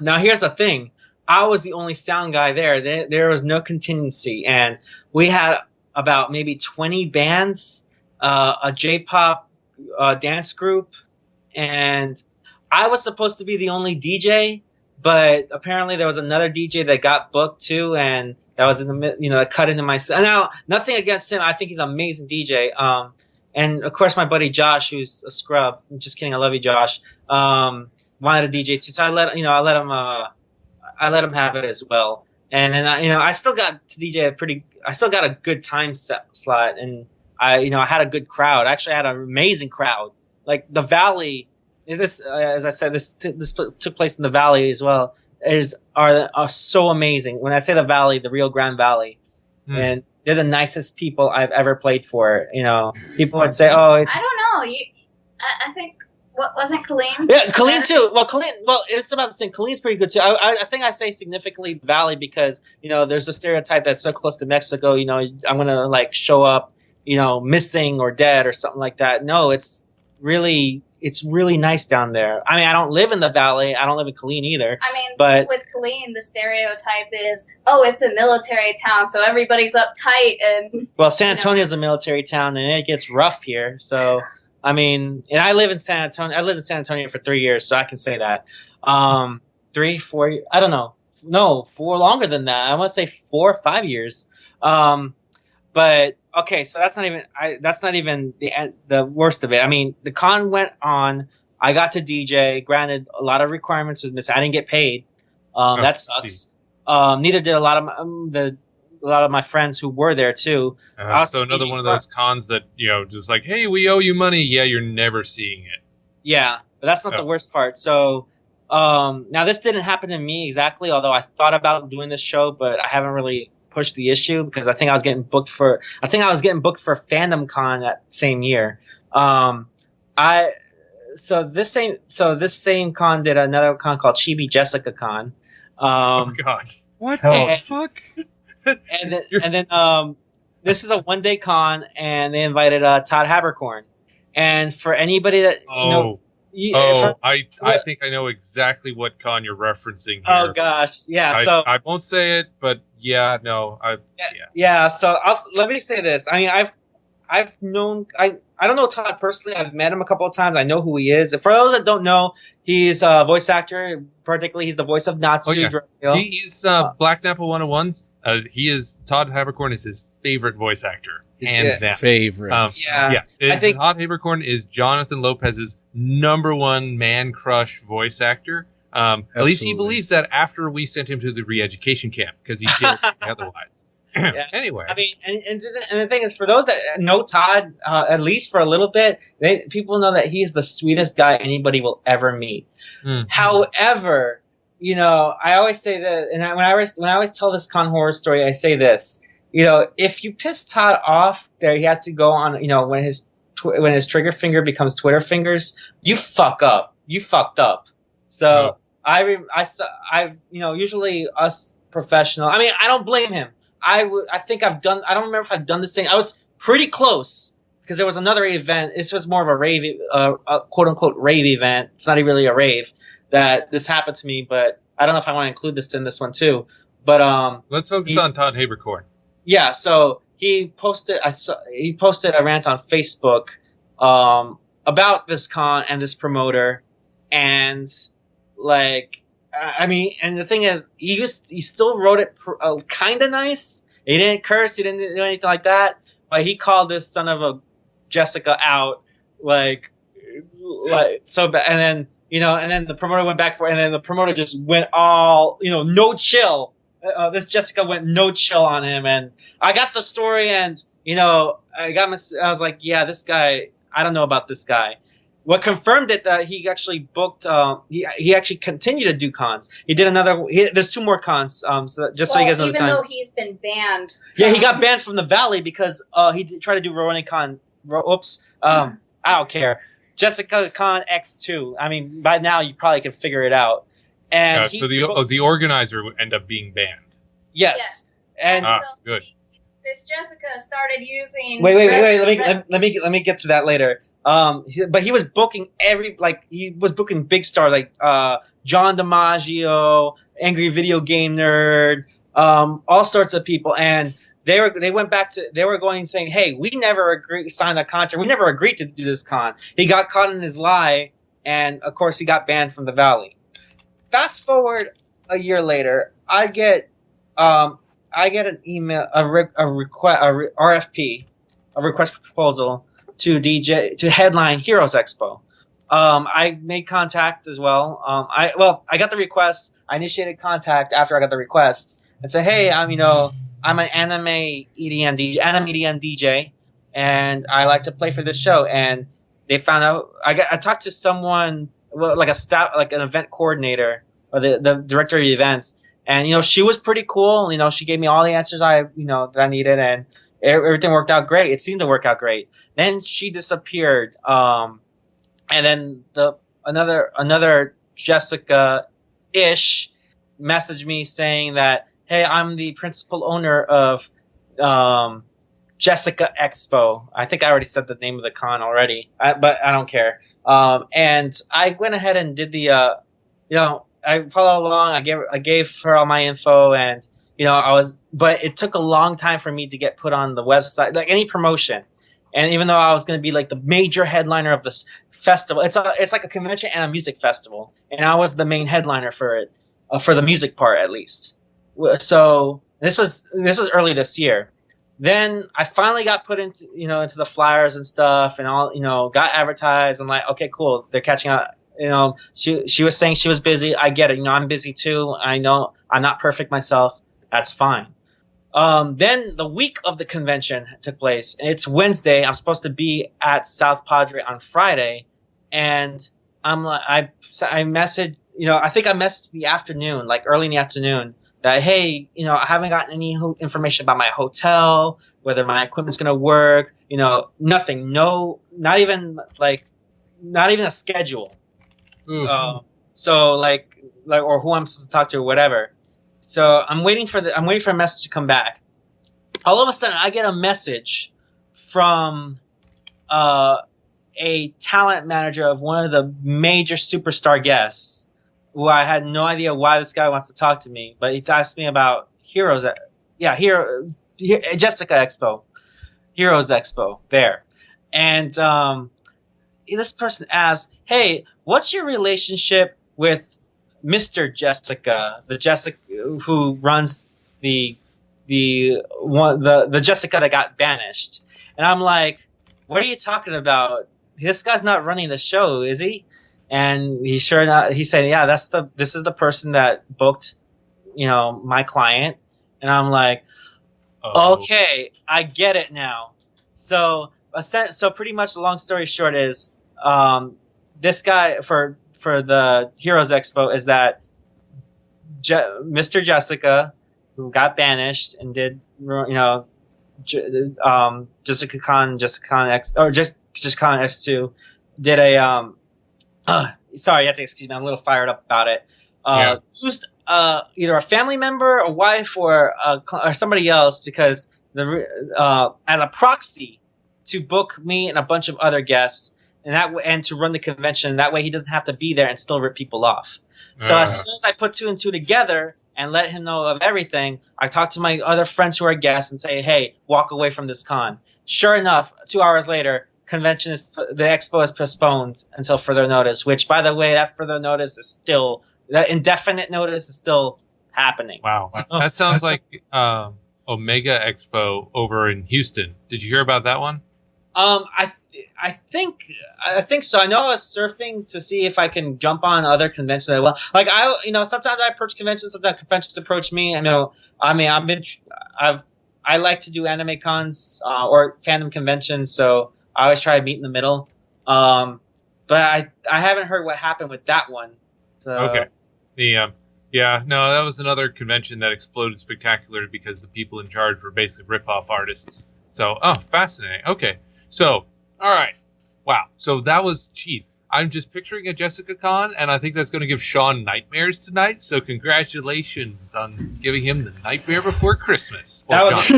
Now here's the thing. I was the only sound guy there. There was no contingency. And we had about maybe 20 bands, a J-pop dance group. And I was supposed to be the only DJ, but apparently there was another DJ that got booked too. And that was in the that cut into my set. Now, nothing against him. I think he's an amazing DJ. And of course, my buddy Josh, who's a scrub. I'm just kidding. I love you, Josh. Wanted a DJ too, so I let him have it as well. And then I still got to DJ I still got a good time slot, and I had a good crowd. Actually, I had an amazing crowd. Like the Valley, as I said, this took place in the Valley as well. Are so amazing. When I say the Valley, the Rio Grande Valley, and they're the nicest people I've ever played for. People would say, "Oh, it's." I don't know. I think what wasn't Colleen? Yeah, Colleen too. Well, Colleen. Well, it's about the same. Colleen's pretty good too. I think I say significantly Valley because there's a stereotype that's so close to Mexico. I'm gonna like show up, missing or dead or something like that. No, it's really nice down there. I mean, I don't live in the Valley. I don't live in Colleen either. I mean, but with Colleen, the stereotype is, oh, it's a military town, so everybody's uptight and. Well, San Antonio is a military town, and it gets rough here. So, I mean, and I live in San Antonio. I lived in San Antonio for 3 years, so I can say that. 3, 4. I don't know. No, 4 longer than that. I want to say 4 or 5 years. But okay, so that's not even the worst of it. I mean, the con went on. I got to DJ. Granted, a lot of requirements was missing. I didn't get paid. That sucks. Neither did a lot of my friends who were there too. So another one of those cons that just like, hey, we owe you money. Yeah, you're never seeing it. Yeah, but that's not the worst part. So now this didn't happen to me exactly. Although I thought about doing this show, but I haven't really pushed the issue because I think I was getting booked for Fandom Con that same year. This same con did another con called Chibi Jessica Con. Oh God! What the fuck? And then this was a 1-day con, and they invited Todd Habercorn. And for anybody that I think I know exactly what con you're referencing here. Oh gosh, yeah. I won't say it, but yeah. So let me say this. I mean, I've known I don't know Todd personally. I've met him a couple of times. I know who he is. For those that don't know, he's a voice actor. Particularly, he's the voice of Natsu. Oh, yeah. He's Black Nappa 101's. Todd Habercorn is his favorite voice actor. Hands down. Favorite. I think Todd Habercorn is Jonathan Lopez's #1 man crush voice actor. At least he believes that after we sent him to the re-education camp, because he did otherwise. Anyway, I mean, and the thing is, for those that know Todd, at least for a little bit, people know that he's the sweetest guy anybody will ever meet. Mm-hmm. However, I always say that, and when I always tell this con horror story, I say this. If you piss Todd off, there he has to go on. When his trigger finger becomes Twitter fingers, you fuck up. You fucked up. So usually us professional. I mean, I don't blame him. I think I've done. I don't remember if I've done this thing. I was pretty close because there was another event. This was more of a rave, a quote unquote rave event. It's not really a rave that this happened to me, but I don't know if I want to include this in this one too. But let's focus on Todd Habercorn. Yeah, so he posted a rant on Facebook about this con and this promoter, and and the thing is, he still wrote it kind of nice. He didn't curse, he didn't do anything like that, but he called this son of a Jessica out like so bad, and then the promoter went back for it, and then the promoter just went all no chill. This Jessica went no chill on him, and I got the story, and I was like, yeah, this guy, I don't know about this guy. What confirmed it that he actually booked, he actually continued to do cons. He did there's 2 more cons, so just so you guys know the time. Even though he's been banned. Yeah, he got banned from the Valley because he tried to do RowanCon. I don't care. Jessica Con X2. I mean, by now you probably can figure it out. And so the organizer would end up being banned. Yes. And so good. This Jessica started using. Wait. Let me get to that later. But he was booking big stars like John DiMaggio, Angry Video Game Nerd, all sorts of people, and they were going saying, hey, we never signed a contract. We never agreed to do this con. He got caught in his lie, and of course he got banned from the Valley. Fast forward a year later, I get I get an email, a request, RFP, a request for proposal to headline Heroes Expo. I made contact as well. I got the request. I initiated contact after I got the request and said, hey, I'm an anime EDM DJ, and I like to play for this show. And they found out. I talked to someone, like a staff, like an event coordinator or the director of events, and she was pretty cool. She gave me all the answers that I needed, and everything worked out great. It seemed to work out great. Then she disappeared. And then another Jessica-ish messaged me saying that, hey, I'm the principal owner of Jessica Expo. I think I already said the name of the con already, but I don't care. And I went ahead and did the, I followed along. I gave her all my info, and but it took a long time for me to get put on the website, like any promotion. And even though I was going to be like the major headliner of this festival, it's like a convention and a music festival, and I was the main headliner for it, for the music part at least. So this was early this year. Then I finally got put into the flyers and stuff, and all got advertised. I'm like, okay, cool, they're catching up. She was saying she was busy. I get it. I'm busy too. I know I'm not perfect myself. That's fine. Then the week of the convention took place. It's Wednesday. I'm supposed to be at South Padre on Friday, and I'm like, I messaged, I think I messaged in the afternoon, like early in the afternoon, that hey, I haven't gotten any information about my hotel, whether my equipment's gonna work, nothing, not even a schedule. So like or who I'm supposed to talk to or whatever. So I'm waiting for a message to come back. All of a sudden, I get a message from a talent manager of one of the major superstar guests, who I had no idea why this guy wants to talk to me, but he asked me about Jessica Expo, Heroes Expo there, and this person asked, "Hey, what's your relationship with Mr. Jessica, the Jessica who runs the Jessica that got banished?" And I'm like, "What are you talking about? This guy's not running the show, is he?" And he said, "Yeah, this is the person that booked, my client." And I'm like, "Okay, I get it now." So pretty much the long story short is, this guy for the Heroes Expo is that Mr. Jessica, who got banished and did, Jessica Con X, or just Con X2, did a sorry, you have to excuse me, I'm a little fired up about it. Used either a family member, a wife, or somebody else, because as a proxy to book me and a bunch of other guests, and to run the convention. That way he doesn't have to be there and still rip people off. So as soon as I put two and two together and let him know of everything, I talk to my other friends who are guests and say, hey, walk away from this con. Sure enough, 2 hours later, the expo is postponed until further notice, which, by the way, that indefinite notice is still happening. Wow. That sounds like Omega Expo over in Houston. Did you hear about that one? I think so. I know I was surfing to see if I can jump on other conventions as well. Like sometimes I approach conventions, sometimes conventions approach me. I like to do anime cons or fandom conventions, so I always try to meet in the middle. But I haven't heard what happened with that one. So okay, that was another convention that exploded spectacularly because the people in charge were basically rip-off artists. So fascinating. Okay, so. All right. Wow. So that was cheap. I'm just picturing a Jessica Con, and I think that's going to give Shawn nightmares tonight. So congratulations on giving him the nightmare before Christmas. That was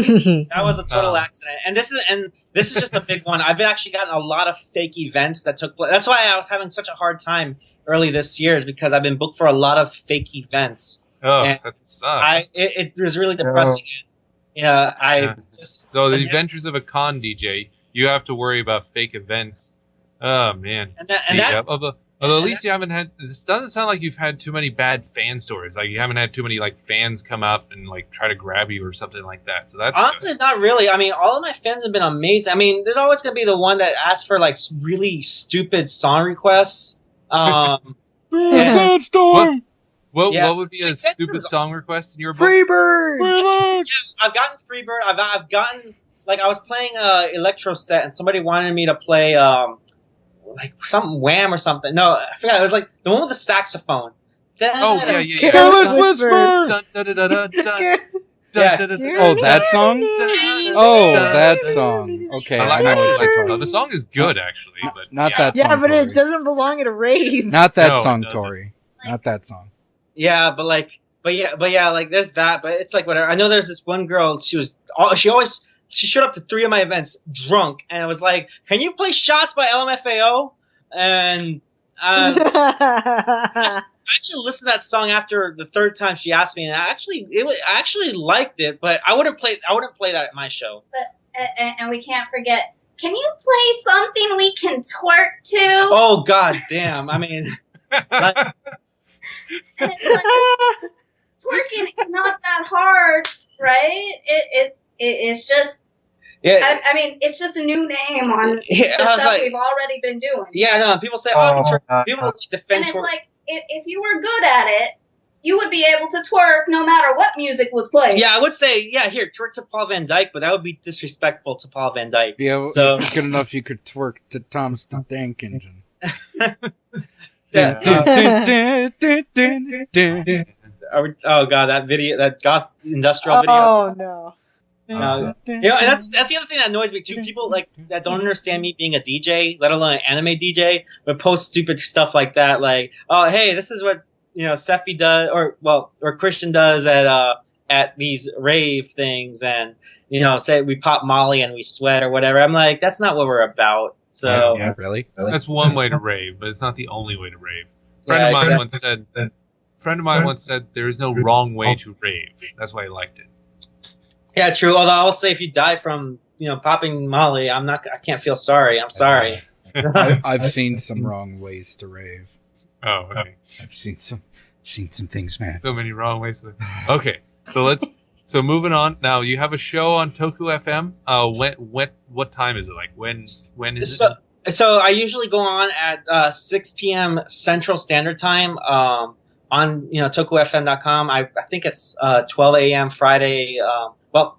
a total accident. And this is just a big one. I've actually gotten a lot of fake events that took place. That's why I was having such a hard time early this year, is because I've been booked for a lot of fake events. Oh, that sucks. It was really depressing. So the adventures of a con DJ. You have to worry about fake events. Oh man! Of Although at least you haven't had. This doesn't sound like you've had too many bad fan stories. Like you haven't had too many like fans come up and like try to grab you or something like that. So that's Honestly, good. not really. I mean, all of my fans have been amazing. I mean, there's always going to be the one that asks for like really stupid song requests. Sandstorm. What Yeah. would be a It said stupid it was song awesome. request in your book? Freebird. Yes, I've gotten Freebird. I've gotten like I was playing electro set and somebody wanted me to play like something Wham or something. No, I forgot. It was like the one with the saxophone. Oh yeah. Careless Whisper. Dun, dun, dun, dun, dun, dun, Yeah. dun, dun, dun, Oh, that song? Oh, that song. Okay, I I like know what you're that talking song. about. The song is good actually, but Not yeah. that Yeah, song, but it Tori. doesn't belong at a rave. Not that No, it song, doesn't. Tori. Not that song. Yeah, but yeah, like there's that. But it's like whatever. I know there's this one girl. She showed up to 3 of my events drunk, and it was like, "Can you play Shots by LMFAO?" And I actually listened to that song after the 3rd time she asked me, and I actually liked it, but I wouldn't play that at my show. And we can't forget. Can you play something we can twerk to? Oh god damn! I mean, like, And it's like, twerking is not that hard, right? It's just. yeah, I mean, it's just a new name on yeah, the I was stuff like, we've already been doing. yeah, no. People say, people like defend And it's twerk. like, if you were good at it, you would be able to twerk no matter what music was played. Yeah, I would say, yeah, here, twerk to Paul Van Dyke, but that would be disrespectful to Paul Van Dyke. Yeah, So- if you're good enough, you could twerk to Tom's the Tank Engine. Yeah. Oh god, that video, that goth industrial video. Oh no. You know, and that's the other thing that annoys me too. People like that don't understand me being a DJ, let alone an anime DJ, but post stupid stuff like that. Like, oh hey, this is what Sephi does, or Christian does at these rave things, and say we pop Molly and we sweat or whatever. I'm like, that's not what we're about. So Yeah, really? That's one way to rave, but it's not the only way to rave. Yeah, A friend of mine once said there is no wrong way to rave. That's why I liked it. yeah, true. Although I'll say if you die from popping Molly, I can't feel sorry. I'm sorry. I've seen some wrong ways to rave. Oh, okay. I've seen some things, man. So many wrong ways to. Okay, so moving on. Now you have a show on Toku FM. What time is it? Like when is it? So I usually go on at 6 p.m. Central Standard Time on tokufm.com. I think it's 12 a.m. Friday.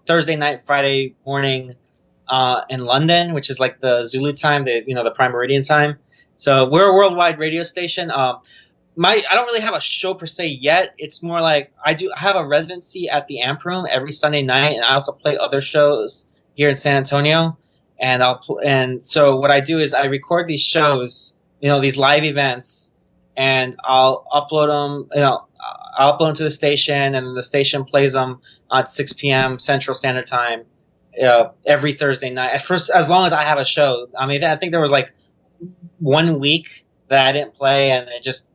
Thursday night, Friday morning in London, which is like the Zulu time, the Prime Meridian time. So we're a worldwide radio station. I don't really have a show per se yet. It's more like I have a residency at the Amp Room every Sunday night, and I also play other shows here in San Antonio. And so what I do is I record these shows, these live events, and I'll upload them. I'll upload them to the station, and the station plays them at 6 p.m. Central Standard Time every Thursday night. As long as I have a show. I mean, I think there was like 1 week that I didn't play, and it just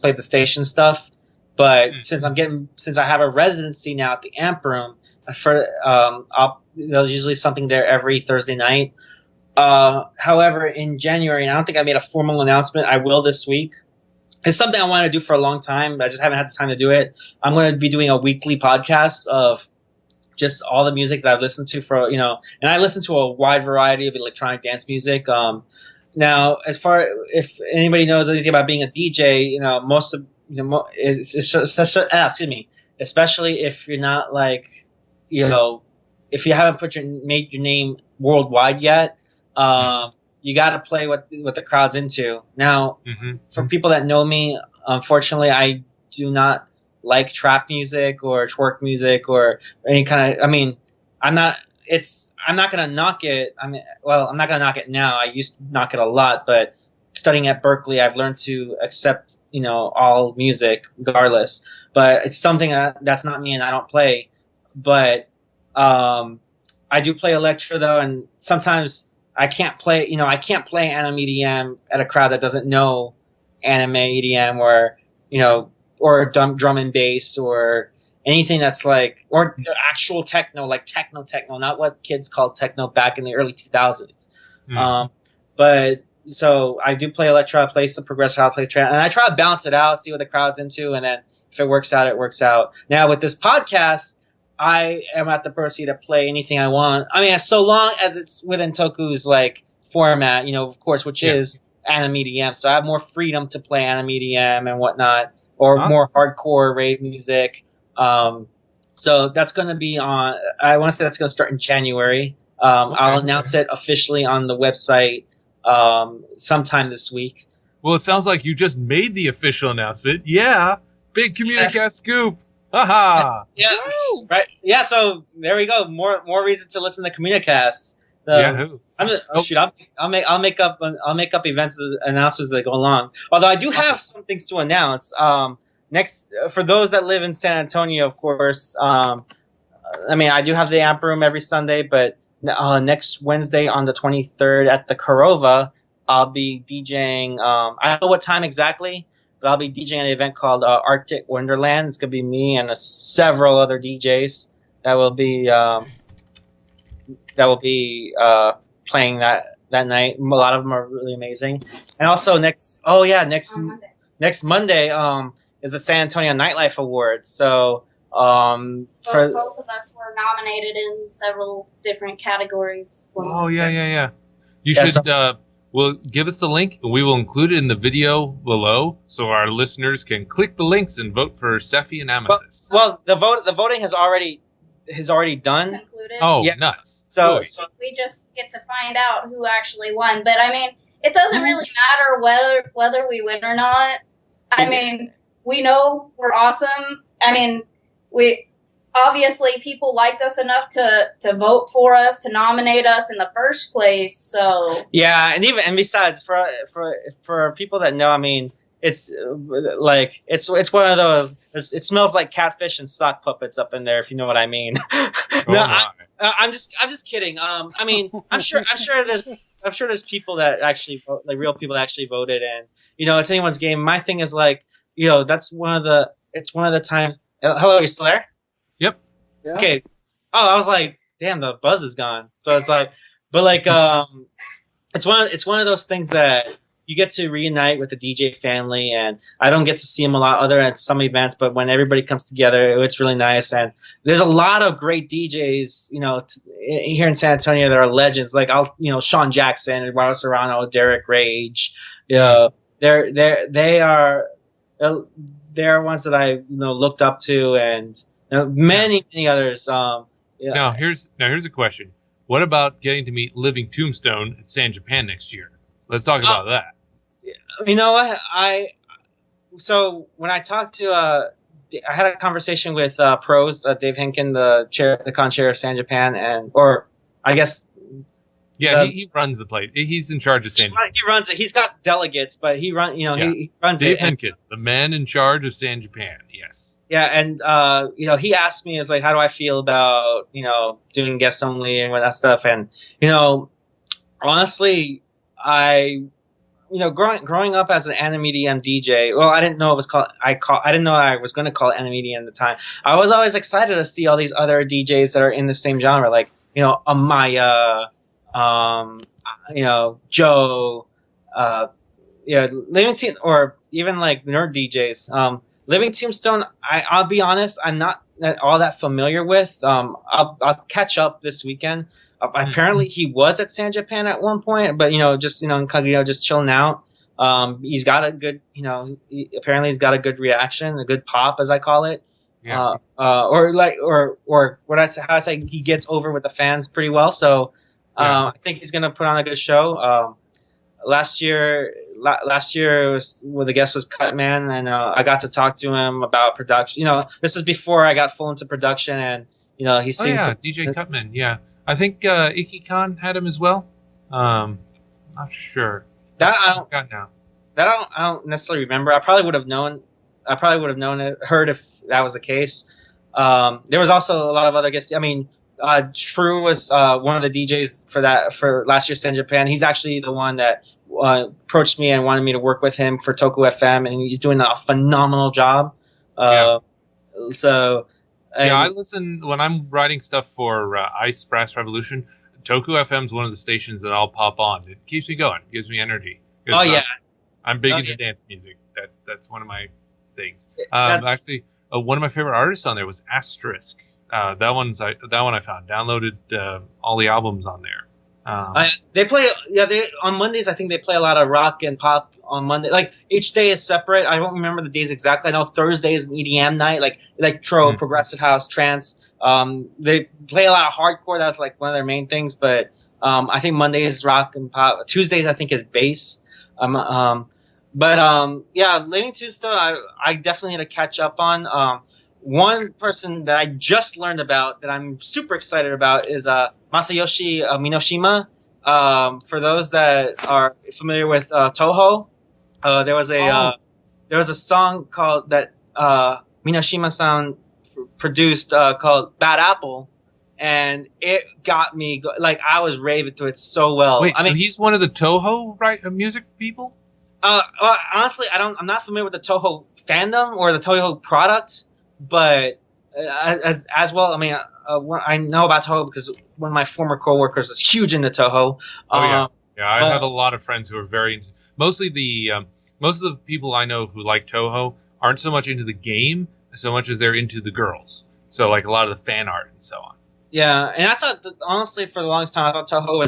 played the station stuff. But since I have a residency now at the Amp Room, there's usually something there every Thursday night. However, in January, and I don't think I made a formal announcement, I will this week. It's something I wanted to do for a long time, but I just haven't had the time to do it. I'm going to be doing a weekly podcast of just all the music that I've listened to and I listen to a wide variety of electronic dance music. Now, as far if anybody knows anything about being a DJ, most of excuse me, especially if you're not like, if you haven't made your name worldwide yet, you got to play what the crowd's into. Now, for people that know me, unfortunately, I do not like trap music or twerk music or any kind of. I mean, I'm not gonna knock it. I'm not gonna knock it now. I used to knock it a lot, but studying at Berkeley, I've learned to accept all music regardless. But it's something that's not me, and I don't play. But I do play electro though, and sometimes I can't play. I can't play anime EDM at a crowd that doesn't know anime EDM or drum and bass or anything that's like, or actual techno, like techno, not what kids called techno back in the early 2000s. But so I do play electro, I play some progressive, I play trance, and I try to balance it out, see what the crowd's into, and then if it works out, it works out. Now with this podcast, I am at the mercy to play anything I want. I mean, so long as it's within Toku's like format, of course, which is anime EDM. So I have more freedom to play anime EDM and whatnot, or more hardcore rave music. So that's going to be on. I want to say that's going to start in January. I'll announce it officially on the website sometime this week. Well, it sounds like you just made the official announcement. Yeah, big Communicast scoop. Haha. Yeah, right. Yeah, so there we go. More reason to listen to Communicast. I'll make up events announcements that go along. Although I do have some things to announce. Next, for those that live in San Antonio, of course. I do have the Amp Room every Sunday, but next Wednesday on the 23rd at the Corova, I'll be DJing. I don't know what time exactly, but I'll be DJing an event called Arctic Wonderland. It's gonna be me and several other DJs that will be playing that night. A lot of them are really amazing. And also next Monday is the San Antonio Nightlife Awards. So for both of us were nominated in several different categories. Oh yeah. You should. Well, give us the link, and we will include it in the video below, so our listeners can click the links and vote for Sephi and Amethyst. Well, the voting has already done. Concluded. Oh, yeah. Nuts! So we just get to find out who actually won. But I mean, it doesn't really matter whether we win or not. I mean, we know we're awesome. I mean, we obviously people liked us enough to vote for us, to nominate us in the first place. So yeah, and besides, for people that know, I mean, it's like it's one of those. It smells like catfish and sock puppets up in there, if you know what I mean. I'm just kidding. I mean, I'm sure there's people that actually vote, like real people that actually voted, and it's anyone's game. My thing is like, that's one of the times. Hello, are you still there? Yep. Yeah. Okay. Oh, I was like, damn, the buzz is gone. So it's like, but like, it's one of those things that you get to reunite with the DJ family, and I don't get to see them a lot other at some events, but when everybody comes together, it's really nice. And there's a lot of great DJs, here in San Antonio that are legends. Like Shawn Jackson, Eduardo Serrano, Derek Rage. They're ones that I looked up to, and many others. Now here's a question. What about getting to meet Living Tombstone at San Japan next year? Let's talk about that. You know what? So when I talked to I had a conversation with Pros, Dave Henkin, the con chair of San Japan, or I guess. Yeah, he runs the place. He's in charge of San Japan. He runs it. He's got delegates, but he runs Dave it. Henkin, the man in charge of San Japan. Yes. Yeah, and he asked me, is like, how do I feel about doing guest only and all that stuff, and honestly, growing up as an anime EDM DJ, well, I didn't know it was called. I didn't know I was going to call it anime EDM at the time. I was always excited to see all these other DJs that are in the same genre, like Amaya, Joe, Living Team, or even like nerd DJs. Living Tombstone, I'll be honest, I'm not all that familiar with. I'll catch up this weekend. Apparently, he was at San Japan at one point, but just just chilling out. He's got a good, apparently he's got a good reaction, a good pop, as I call it. Yeah. Or what I say, he gets over with the fans pretty well. So I think he's gonna put on a good show. Last year the guest was Cutman, and I got to talk to him about production. This was before I got full into production, and he seemed DJ Cutman. Yeah, I think Iki-Kan had him as well. Not sure. I don't necessarily remember. I probably would have known heard if that was the case. There was also a lot of other guests. I mean, True was one of the DJs for last year's San Japan. He's actually the one that approached me and wanted me to work with him for Toku FM, and he's doing a phenomenal job. I listen when I'm writing stuff for Ice Brass Revolution. Toku FM's one of the stations that I'll pop on. It keeps me going, gives me energy. Oh yeah, I'm big Oh, into yeah. dance music. That's one of my things. That's- Actually, one of my favorite artists on there was Asterisk. That one I found. Downloaded all the albums on there. they play. Yeah, they on Mondays. I think they play a lot of rock and pop on Monday. Like each day is separate. I don't remember the days exactly. I know Thursday is an EDM night, like electro, progressive house, trance. They play a lot of hardcore. That's like one of their main things. But I think Monday is rock and pop. Tuesdays I think is bass. Yeah, Living Tombstone, I definitely need to catch up on. One person that I just learned about that I'm super excited about is Masayoshi Minoshima. For those that are familiar with Toho, there was a song called that Minoshima-san produced called Bad Apple, and it got me like I was raving to it so well. Wait, so he's one of the Toho music people? Honestly, I'm not familiar with the Toho fandom or the Toho product, but as well, I mean, I know about Toho because one of my former coworkers was huge into Toho. I have a lot of friends who are very into, most of the people I know who like Toho aren't so much into the game so much as they're into the girls. So like a lot of the fan art and so on. Yeah, and I thought that, honestly, for the longest time, I thought Toho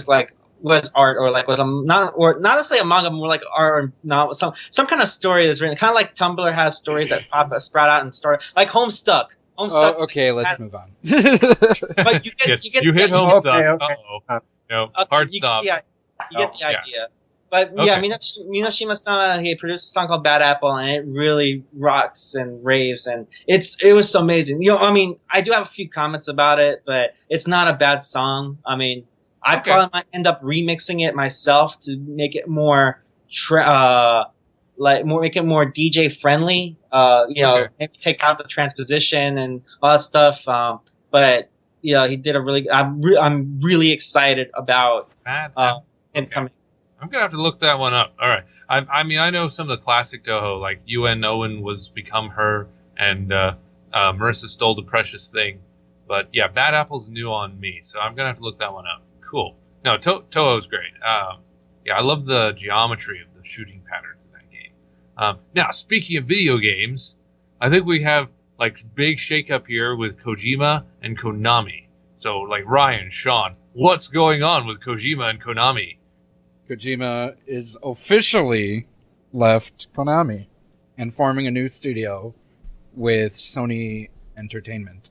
was art or like was not necessarily a manga, more like art or not some kind of story that's written, kind of like Tumblr has stories that sprout out and start like Homestuck. Oh, okay, let's move on. But you hit Homestuck. Okay. No, hard stop. You get the idea. But yeah, Minoshima-sama, he produced a song called Bad Apple, and it really rocks and raves, and it was so amazing. I mean, I do have a few comments about it, but it's not a bad song. I mean, I probably might end up remixing it myself to make it more make it more DJ friendly. Maybe take out the transposition and all that stuff. But he did a really. I'm really excited about him coming. I'm gonna have to look that one up. All right. I mean, I know some of the classic Toho, like UN Owen was Become Her, and Marissa Stole the Precious Thing. But yeah, Bad Apple's new on me, so I'm gonna have to look that one up. Cool. No, Toho's great. I love the geometry of the shooting patterns in that game. Now, speaking of video games, I think we have like big shakeup here with Kojima and Konami. So, like Ryan, Shawn, what's going on with Kojima and Konami? Kojima is officially left Konami and forming a new studio with Sony Entertainment.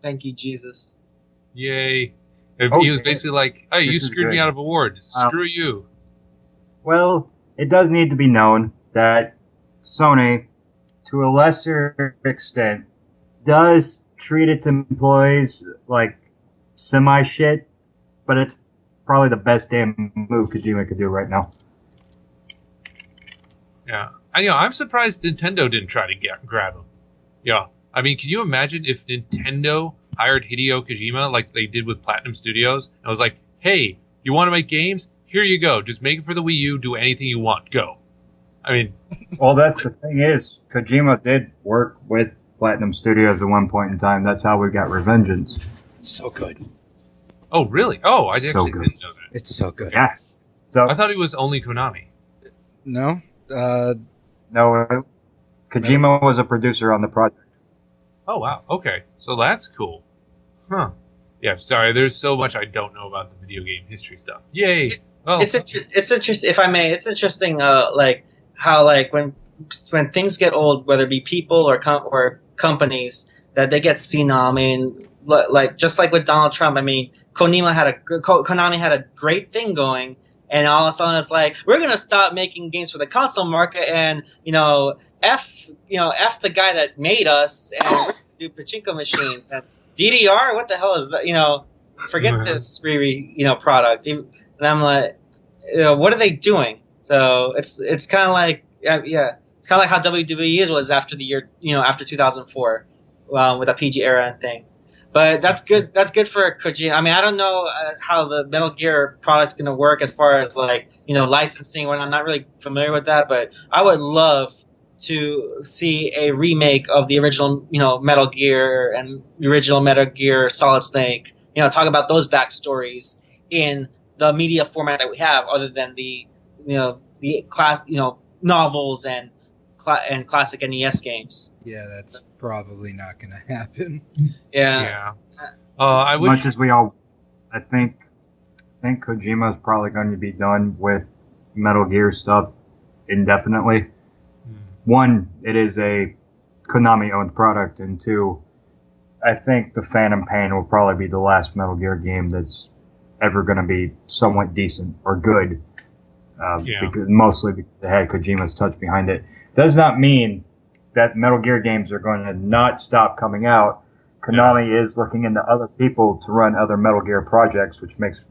Thank you, Jesus. Yay. He was basically like, hey, you screwed me out of awards. Screw you. Well, it does need to be known that Sony, to a lesser extent, does treat its employees like semi-shit, but it's probably the best damn move Kojima could do right now. Yeah. I'm surprised Nintendo didn't try to grab him. Yeah. I mean, can you imagine if Nintendo hired Hideo Kojima like they did with Platinum Studios and was like, hey, you want to make games? Here you go. Just make it for the Wii U. Do anything you want. Go. I mean... Well, that's the thing is, Kojima did work with Platinum Studios at one point in time. That's how we got Revengeance. So good. Oh, really? Oh, I So actually good. didn't know that. It's so good. Yeah. So I thought it was only Konami. No? no, Kojima was a producer on the project. Oh, wow. Okay. So that's cool. Huh. Yeah, sorry. There's so much I don't know about the video game history stuff. Yay. Oh. It's interesting, if I may. It's interesting, like how like when things get old, whether it be people or companies, that they get senile. I mean, like just like with Donald Trump. I mean, Konami had a great thing going, and all of a sudden it's like we're gonna stop making games for the console market, and F the guy that made us, and we're gonna do pachinko machines and DDR. What the hell is that? Forget this product. And I'm like, what are they doing? So it's kind of like it's kind of like how WWE was after the year after 2004 with a PG era and thing. But that's good. That's good for Kojima. I mean, I don't know how the Metal Gear product's going to work as far as licensing. When I'm not really familiar with that, but I would love to see a remake of the original Metal Gear and the original Metal Gear Solid Snake. Talk about those backstories in the media format that we have, other than the class novels and classic NES games. Yeah, that's probably not going to happen. Yeah. I As wish. much as we all, I think Kojima's probably going to be done with Metal Gear stuff indefinitely. One, it is a Konami-owned product, and two, I think the Phantom Pain will probably be the last Metal Gear game that's ever going to be somewhat decent or good. Mostly because it had Kojima's touch behind it. Does not mean that Metal Gear games are going to not stop coming out. Konami is looking into other people to run other Metal Gear projects, which makes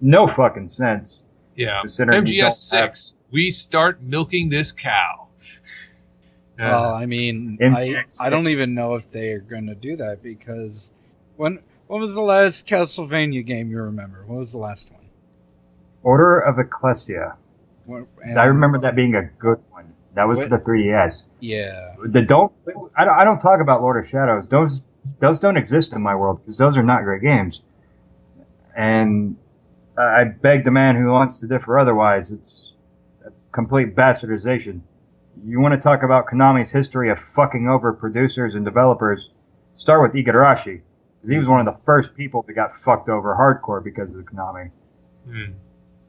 no fucking sense. Yeah. Considering you don't MGS6, we start milking this cow. Well, I mean, I don't even know if they are going to do that, because when was the last Castlevania game you remember? What was the last one? Order of Ecclesia. I remember that being a good one. That was for the 3DS. Yeah. I don't talk about Lord of Shadows. Those don't exist in my world, because those are not great games. And I beg the man who wants to differ otherwise. It's a complete bastardization. You want to talk about Konami's history of fucking over producers and developers, start with Igarashi. Because he was one of the first people that got fucked over hardcore because of Konami.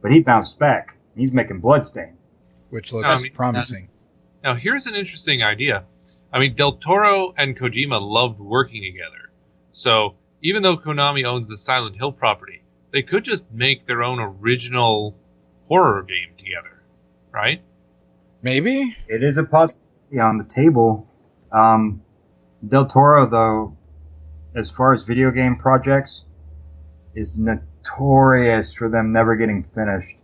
But he bounced back. He's making Bloodstain. Which looks promising. Now, here's an interesting idea. I mean, Del Toro and Kojima loved working together. So, even though Konami owns the Silent Hill property, they could just make their own original horror game together, right? Maybe? It is a possibility on the table. Del Toro, though, as far as video game projects, is notorious for them never getting finished.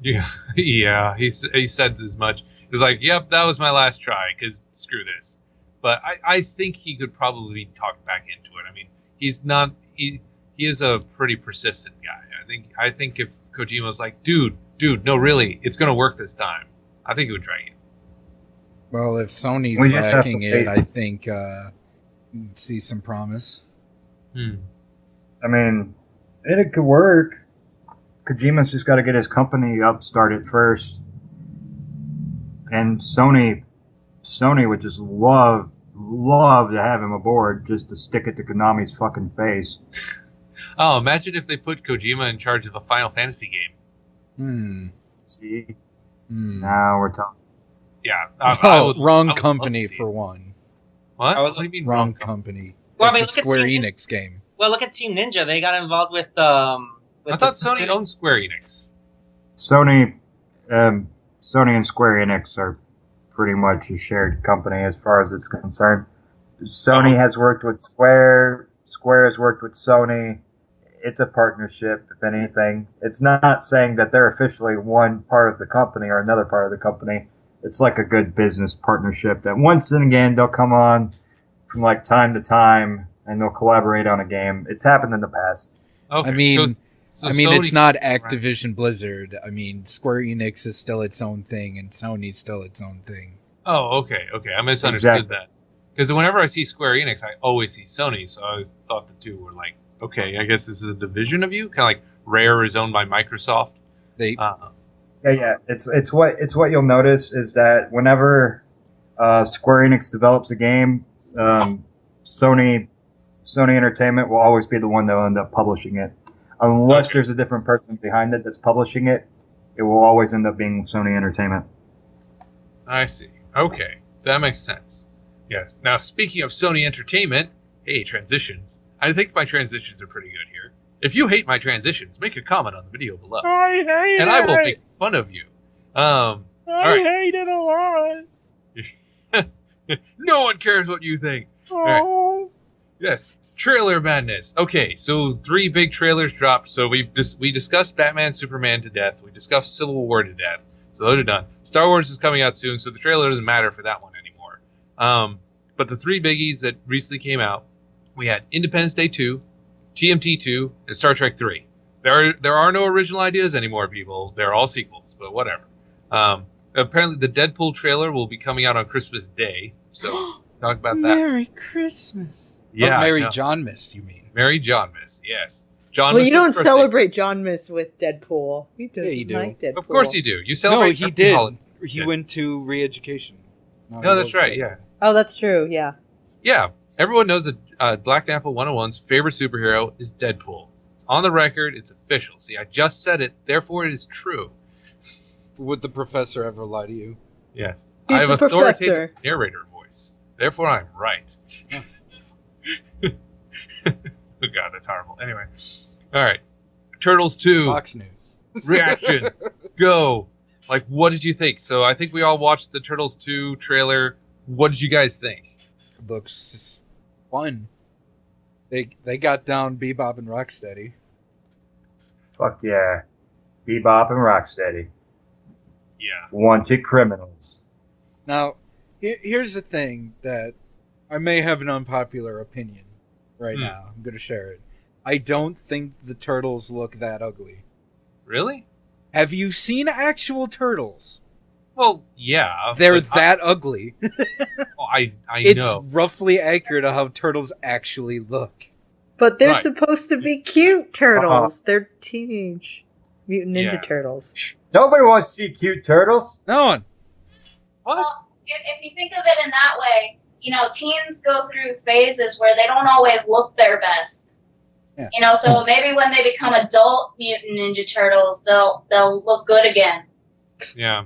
Yeah, he said as much. He's like, yep, that was my last try, because screw this. But I think he could probably talk back into it. I mean, he is a pretty persistent guy. I think if Kojima was like, dude, no, really, it's going to work this time, I think he would try it. Well, if Sony's backing it, I think you'd see some promise. I mean, it could work. Kojima's just got to get his company up started first. And Sony would just love to have him aboard, just to stick it to Konami's fucking face. Oh, imagine if they put Kojima in charge of a Final Fantasy game. See? Now we're talking. Yeah. Wrong company for one. What? What do you mean wrong company? Well, it's a Square Enix game. Well, look at Team Ninja. They got involved with I thought Sony owned Square Enix. Sony and Square Enix are pretty much a shared company as far as it's concerned. Sony has worked with Square. Square has worked with Sony. It's a partnership, if anything. It's not saying that they're officially one part of the company or another part of the company. It's like a good business partnership that once and again they'll come on from like time to time and they'll collaborate on a game. It's happened in the past. Okay, I mean, Sony, it's not Activision Blizzard. I mean, Square Enix is still its own thing, and Sony's still its own thing. Oh, okay. I misunderstood that. Because whenever I see Square Enix, I always see Sony, so I thought the two were like, okay, I guess this is a division of you? Kind of like Rare is owned by Microsoft? Yeah. It's what you'll notice is that whenever Square Enix develops a game, Sony Entertainment will always be the one that will end up publishing it. Unless there's a different person behind it that's publishing it, it will always end up being Sony Entertainment. I see. Okay, that makes sense. Yes. Now, speaking of Sony Entertainment, hey, transitions. I think my transitions are pretty good here. If you hate my transitions, make a comment on the video below. I hate and I will make fun of you. I hate it a lot. No one cares what you think. Oh. All right. Yes, trailer madness. Okay, so 3 big trailers dropped. So we discussed Batman, Superman to death. We discussed Civil War to death. So those are done. Star Wars is coming out soon, so the trailer doesn't matter for that one anymore. But the 3 biggies that recently came out, we had Independence Day 2, TMT 2, and Star Trek 3. There are no original ideas anymore, people. They're all sequels, but whatever. Apparently, the Deadpool trailer will be coming out on Christmas Day, so talk about that. Merry Christmas. Yeah, Mary John missed, you mean? Mary John missed, yes. John Well, you missed don't his birthday. celebrate John Miss with Deadpool. He doesn't you do. like Deadpool. Of course you do. You No, celebrate. he every did. holiday. He Yeah. went to re-education. No, that's right. Yeah. Oh, that's true. Yeah. Yeah. Everyone knows that Black Apple 101's favorite superhero is Deadpool. It's on the record. It's official. See, I just said it. Therefore, it is true. Would the professor ever lie to you? Yes. He's I have the authoritative professor. narrator voice. Therefore, I'm right. Oh, God, that's horrible. Anyway. All right. Turtles 2. Fox News. Reactions. Go. Like, what did you think? So I think we all watched the Turtles 2 trailer. What did you guys think? Looks fun. They got down Bebop and Rocksteady. Fuck yeah. Bebop and Rocksteady. Yeah. Wanted criminals. Now, here's the thing that I may have an unpopular opinion right now. I'm going to share it. I don't think the turtles look that ugly. Really? Have you seen actual turtles? Well, yeah. They're but that ugly. I It's know. roughly accurate to how turtles actually look. But they're Right. supposed to be cute turtles. They're teenage mutant ninja Yeah. turtles. Nobody wants to see cute turtles. No one. What? Well, if you think of it in that way, teens go through phases where they don't always look their best. Yeah. So maybe when they become adult mutant ninja turtles, they'll look good again. Yeah.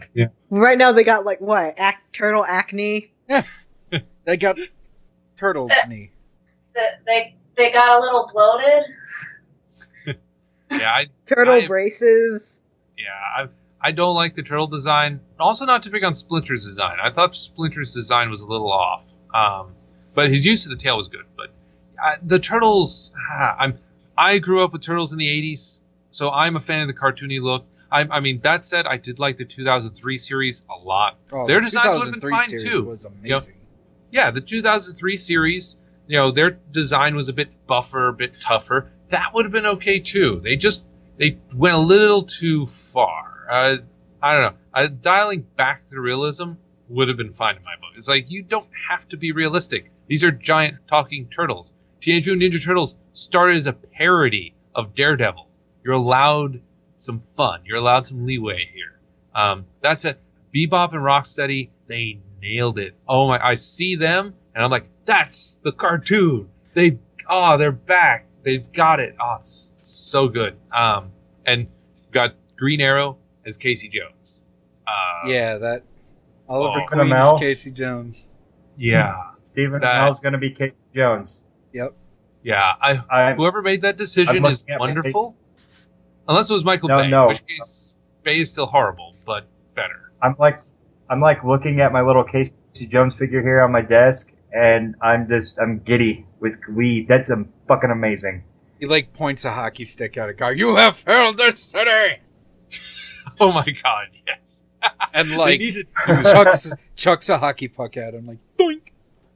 Right now they got like what? Turtle acne. They got turtle knee. They got a little bloated. Yeah. Turtle I- braces. Yeah. I don't like the turtle design. Also, not to pick on Splinter's design. I thought Splinter's design was a little off. But his use of the tail was good. But the turtles, I grew up with turtles in the 80s, so I'm a fan of the cartoony look. I mean, that said, I did like the 2003 series a lot. Oh, Their the designs would have been 2003 fine series too. Was amazing. Yeah, the 2003 series, their design was a bit buffer, a bit tougher. That would have been okay too. They went a little too far. I don't know. Dialing back the realism would have been fine in my book. It's like, you don't have to be realistic. These are giant talking turtles. Teenage Mutant Ninja Turtles started as a parody of Daredevil. You're allowed some fun. You're allowed some leeway here. That's it. Bebop and Rocksteady, they nailed it. Oh my! I see them, and I'm like, that's the cartoon. They're back. They've got it. Oh, it's so good. And got Green Arrow as Casey Jones. Yeah, that Oliver Oh. Queen is Amell. Casey Jones. Yeah, Stephen That- Amell's going to be Casey Jones. Yep. yeah. Whoever made that decision I'm is looking at my wonderful. Unless it was Michael No, Bay, no. in which case Bay is still horrible, but better. I'm like looking at my little Casey Jones figure here on my desk, and I'm giddy with glee. That's fucking amazing. He points a hockey stick at a guy. You have failed this city, Oh my god, yes. and They needed- chucks a hockey puck at him. Doink.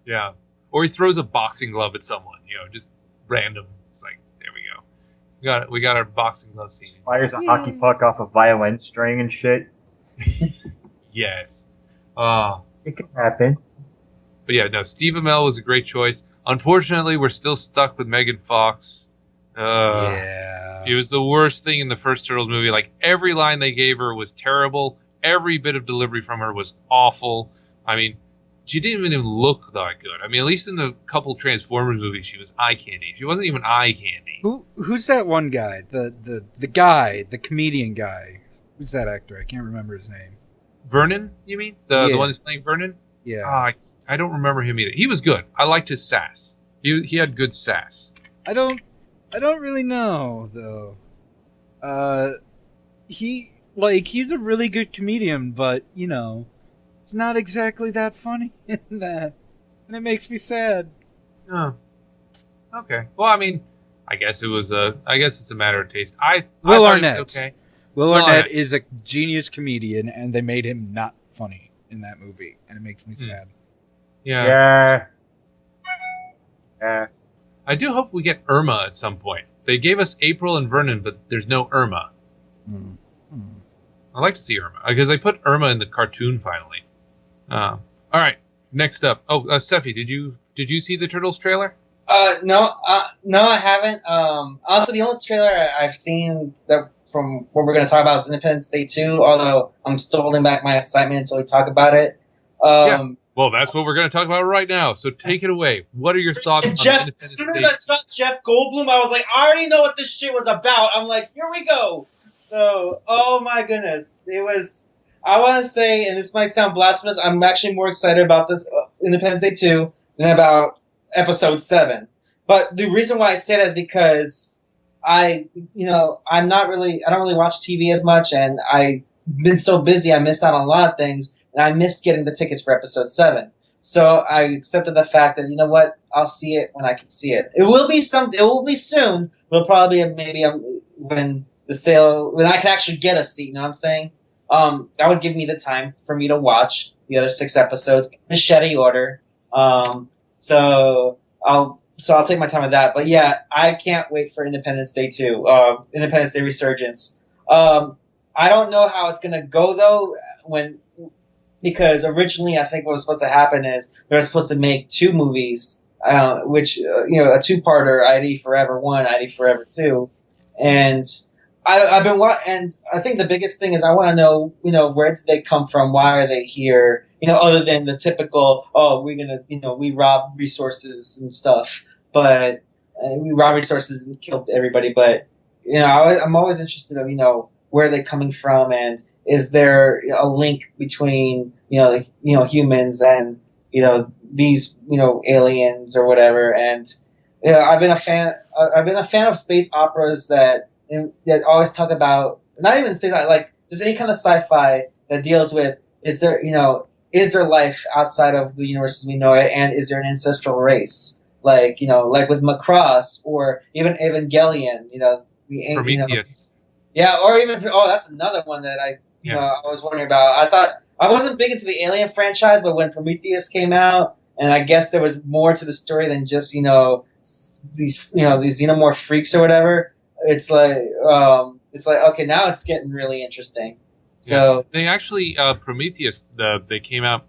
yeah. Or he throws a boxing glove at someone, just random. It's like, there we go. We got our boxing glove scene. Fires a hockey puck off a violin string and shit. Yes. It can happen. But yeah, no, Steve Amell was a great choice. Unfortunately, we're still stuck with Megan Fox. Yeah. She was the worst thing in the first Turtles movie. Like, every line they gave her was terrible. Every bit of delivery from her was awful. I mean, she didn't even look that good. I mean, at least in the couple Transformers movies, she was eye candy. She wasn't even eye candy. Who's that one guy? The guy, the comedian guy. Who's that actor? I can't remember his name. Vernon, you mean? The Yeah. one who's playing Vernon? Yeah. I don't remember him either. He was good. I liked his sass. He had good sass. I don't really know though. He's a really good comedian, but it's not exactly that funny in that, and it makes me sad. Oh. Okay. Well, I mean, I guess it's a matter of taste. I Will thought it was Arnett. okay. Will Well, Arnett I- is a genius comedian, and they made him not funny in that movie, and it makes me sad. Yeah. Yeah. I do hope we get Irma at some point. They gave us April and Vernon, but there's no Irma. Hmm. I'd like to see Irma because they put Irma in the cartoon finally. All right, next up. Oh, Sephi, did you see the Turtles trailer? No, I haven't. Also, the only trailer I've seen that from what we're going to talk about is Independence Day 2. Although I'm still holding back my excitement until we talk about it. Well, that's what we're going to talk about right now. So take it away. What are your thoughts on Jeff, Independence as soon Day? as I saw Jeff Goldblum, I was like, I already know what this shit was about. I'm like, here we go. So, oh my goodness, it was. I want to say, and this might sound blasphemous, I'm actually more excited about this Independence Day 2 than about Episode 7. But the reason why I say that is because I don't really watch TV as much, and I've been so busy, I missed out on a lot of things, and I missed getting the tickets for Episode 7. So I accepted the fact that, you know what, I'll see it when I can see it. It will be soon, but it'll probably be maybe when I can actually get a seat, you know what I'm saying? That would give me the time for me to watch the other 6 episodes in machete order. So I'll take my time with that. But yeah, I can't wait for Independence Day 2, Independence Day Resurgence. I don't know how it's gonna go though, because originally I think what was supposed to happen is they were supposed to make 2 movies, which a 2-parter, ID Forever 1, ID Forever 2, and I've been and I think the biggest thing is I want to know, where did they come from? Why are they here? Other than the typical, we rob resources and stuff, but we rob resources and kill everybody. But I'm always interested in where are they coming from, and is there a link between humans and these aliens or whatever? And I've been a fan of space operas that always talk about, not even space, like just any kind of sci-fi that deals with, is there life outside of the universe as we know it, and is there an ancestral race, like with Macross or even Evangelion, Prometheus. Or even that's another one that I was wondering about. I wasn't big into the Alien franchise, but when Prometheus came out, and I guess there was more to the story than just these xenomorph freaks or whatever. It's like okay, now it's getting really interesting. So they actually Prometheus, they came out.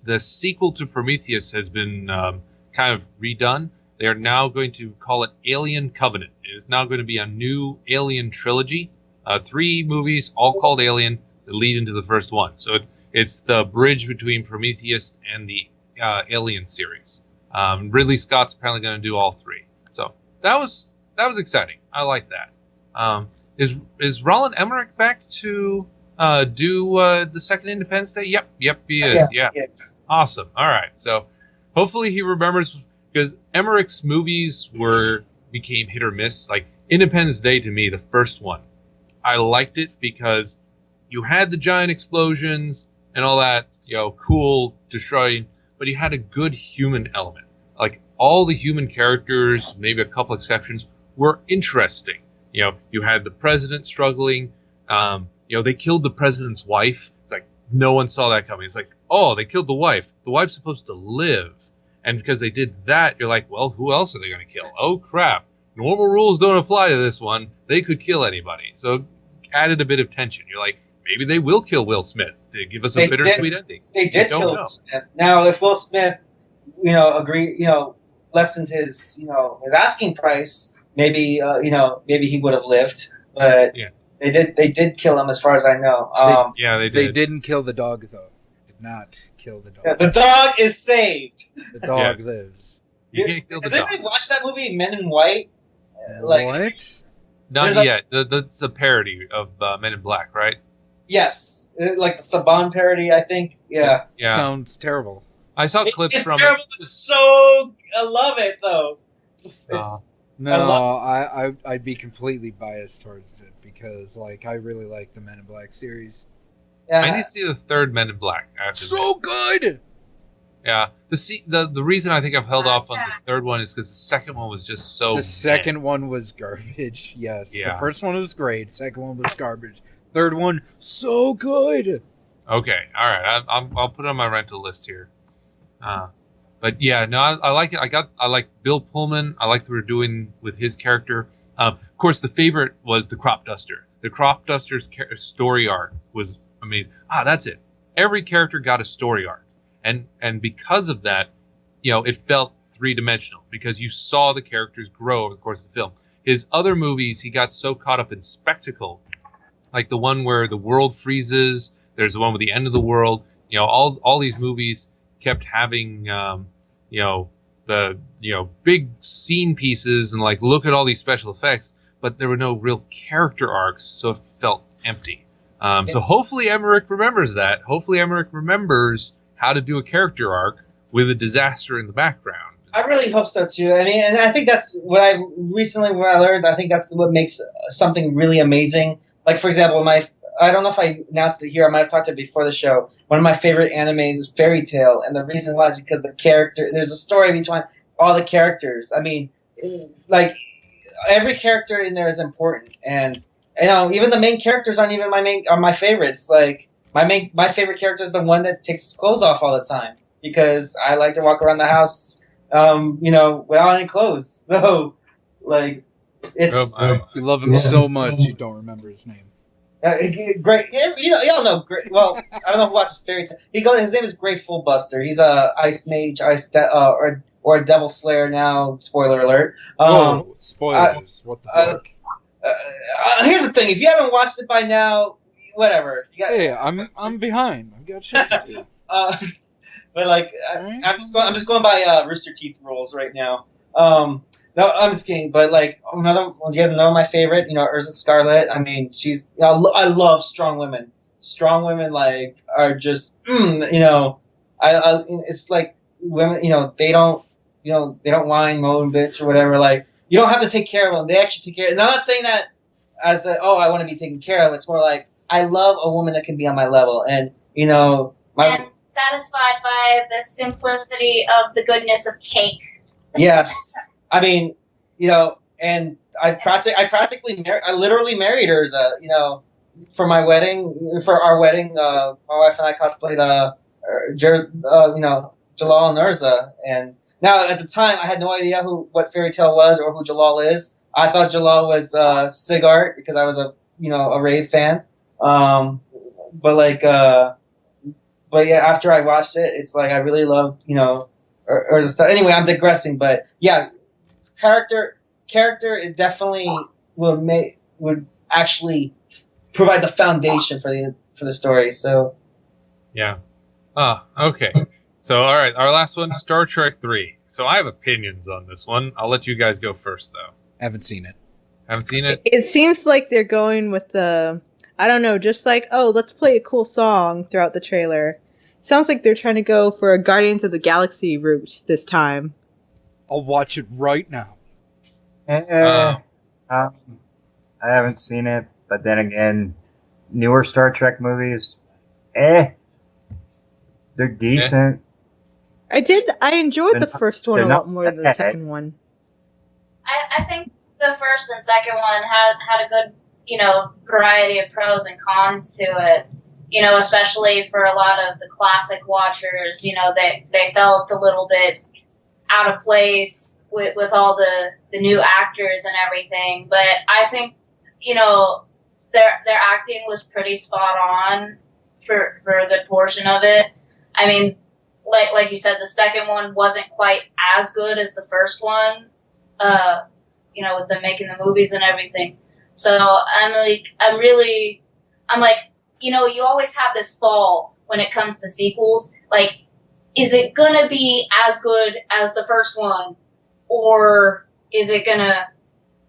The sequel to Prometheus has been kind of redone. They are now going to call it Alien Covenant. It is now going to be a new Alien trilogy. 3 movies, all called Alien, that lead into the first one. So it's the bridge between Prometheus and the Alien series. Ridley Scott's apparently going to do all 3. So that was exciting. I like that. Is Roland Emmerich back to do the second Independence Day? Yep, he is. Yeah. Yes. Awesome. All right. So hopefully he remembers, because Emmerich's movies became hit or miss. Like Independence Day, to me, the first one, I liked it because you had the giant explosions and all that, cool destroying, but you had a good human element. Like all the human characters, maybe a couple exceptions, were interesting. You had the president struggling. They killed the president's wife. It's like no one saw that coming. It's like, oh, they killed the wife. The wife's supposed to live. And because they did that, you're like, well, who else are they going to kill? Oh, crap. Normal rules don't apply to this one. They could kill anybody. So added a bit of tension. You're like, maybe they will kill Will Smith to give us a bittersweet ending. They did kill Will Smith. Now, if Will Smith, lessened his asking price, maybe he would have lived. But yeah. They did kill him, as far as I know. They did. They didn't kill the dog, though. Did not kill the dog. Yeah, the dog is saved. The dog lives. You can't kill the Has dog. anybody watched that movie, Men in White? What? Not yet. That's a parody of Men in Black, right? Yes, like the Saban parody, I think. Yeah. Sounds terrible. I saw clips It's from terrible. I love it though. No, I'd be completely biased towards it because, I really like the Men in Black series. Yeah. I need to see the third Men in Black. So good. Yeah. The reason I think I've held off on the third one is because the second one was just so. The second one was garbage. Yes. Yeah. The first one was great. Second one was garbage. Third one, so good. Okay. All right. I'll put it on my rental list here. But yeah, no, I like it. I like Bill Pullman. I like what we're doing with his character. Of course, the favorite was the Crop Duster. The Crop Duster's story arc was amazing. That's it. Every character got a story arc, and because of that, it felt three-dimensional because you saw the characters grow over the course of the film. His other movies, he got so caught up in spectacle, like the one where the world freezes. There's the one with the end of the world. All these movies kept having, big scene pieces and like, look at all these special effects, but there were no real character arcs, so it felt empty. So hopefully Emmerich remembers that. Hopefully Emmerich remembers how to do a character arc with a disaster in the background. I really hope so too. I mean, and I think that's what I learned. I think that's what makes something really amazing. Like, for example, I don't know if I announced it here. I might have talked to it before the show. One of my favorite animes is Fairy Tail, and the reason why is because there's a story between all the characters. I mean, like, every character in there is important, and even the main characters aren't even my favorites. Like, my favorite character is the one that takes his clothes off all the time, because I like to walk around the house, without any clothes. So, like, it's You love him so much you don't remember his name. great. Y'all know. Great. Well, I don't know who watches Fairy Tail. His name is Great Fullbuster. He's a ice mage, or a devil slayer now. Spoiler alert. Spoilers. What the fuck? Here's the thing: if you haven't watched it by now, whatever. Hey, I'm behind. I've got shit to do. But like, I'm just going by Rooster Teeth rules right now. No, I'm just kidding. But like, you guys know my favorite, Urza Scarlet. I mean, I love strong women. Strong women like are just, it's like women, they don't whine, moan, bitch, or whatever. Like, you don't have to take care of them. They actually take care. And I'm not saying that as I want to be taken care of. It's more like, I love a woman that can be on my level, and and satisfied by the simplicity of the goodness of cake. Yes, I mean, and I literally married Urza, for my wedding, for our wedding. My wife and I cosplayed, Jalal and Urza, and now at the time I had no idea what Fairy Tail was or who Jalal is. I thought Jalal was Sigart because I was a rave fan. But yeah, after I watched it, it's like I really loved, Urza stuff. Anyway, I'm digressing, but yeah, character it definitely would actually provide the foundation for the story. So Yeah. Okay. So, all right, our last one, Star Trek 3. So I have opinions on this one. I'll let you guys go first, though. Haven't seen it. Haven't seen it? It seems like they're going with I don't know, just like, let's play a cool song throughout the trailer. Sounds like they're trying to go for a Guardians of the Galaxy route this time. I'll watch it right now. I haven't seen it, but then again, newer Star Trek movies, they're decent. I enjoyed the They're first one a not lot more than the second one. I think the first and second one had a good, variety of pros and cons to it. Especially for a lot of the classic watchers, they felt a little bit out of place with all the new actors and everything. But I think, their acting was pretty spot on for a good portion of it. I mean, like you said, the second one wasn't quite as good as the first one, with them making the movies and everything. So I'm like, you always have this fall when it comes to sequels. Like, is it gonna be as good as the first one, or is it gonna,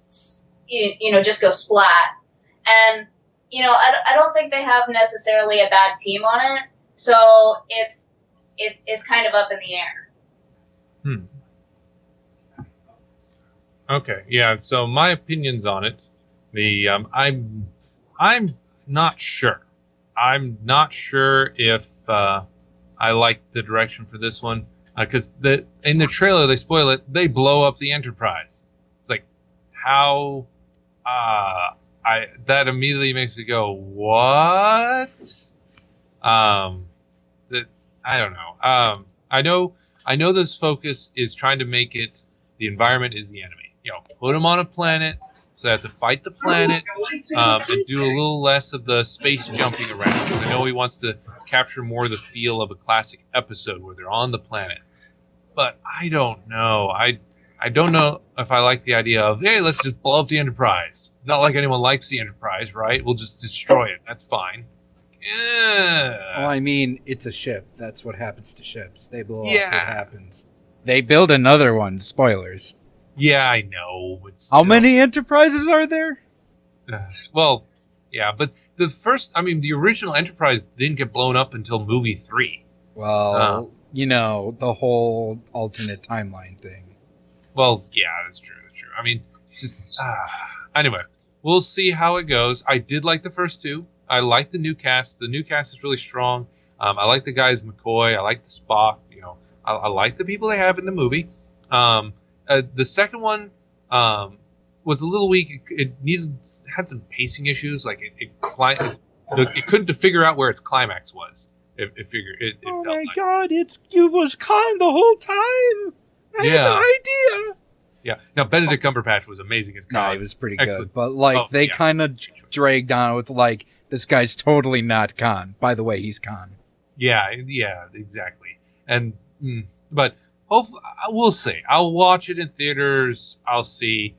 just go splat? And I don't think they have necessarily a bad team on it, so it's kind of up in the air. Okay, yeah. So my opinions on it, I'm not sure. I'm not sure if I like the direction for this one because in the trailer they spoil it. They blow up the Enterprise. It's like how that immediately makes me go what? I don't know. I know this focus is trying to make it the environment is the enemy. Put them on a planet. So they have to fight the planet and do a little less of the space jumping around. Because I know he wants to capture more of the feel of a classic episode where they're on the planet. but I don't know. I don't know if I like the idea of, hey, let's just blow up the Enterprise. Not like anyone likes the Enterprise, right? We'll just destroy it. That's fine. Yeah. Well, I mean, it's a ship. That's what happens to ships. They blow up. Yeah. What happens? They build another one. Spoilers. Yeah, I know. But How still. many Enterprises are there? Well, yeah, but the original Enterprise didn't get blown up until movie 3. Well, the whole alternate timeline thing. Well, yeah, that's true. I mean, it's just anyway, we'll see how it goes. I did like the first 2. I like the new cast. The new cast is really strong. I like the guys McCoy. I like the Spock. I like the people they have in the movie. The second one was a little weak. It had some pacing issues. Like it couldn't figure out where its climax was. It Oh felt my like. god, it was Khan the whole time. I had no idea. Yeah. Now Benedict Cumberbatch was amazing as Khan. No, he was pretty Excellent. good. But they yeah. kind of dragged on with this guy's totally not Khan. By the way, he's Khan. Yeah, exactly. And but hopefully we'll see. I'll watch it in theaters. I'll see.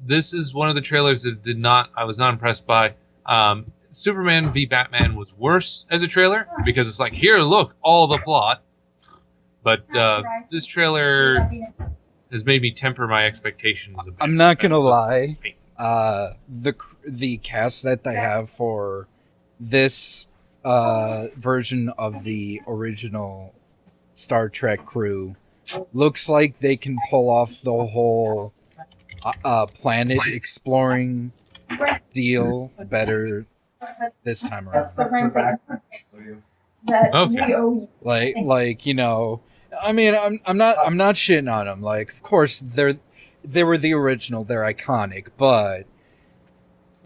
This is one of the trailers that I was not impressed by. Superman v Batman was worse as a trailer because it's like, here, look, all the plot. But this trailer has made me temper my expectations a bit. I'm not gonna lie. The cast that they have for this version of the original Star Trek crew looks like they can pull off the whole planet exploring deal better this time around. Okay. I mean, I'm not shitting on them. Like, of course they were the original, they're iconic, but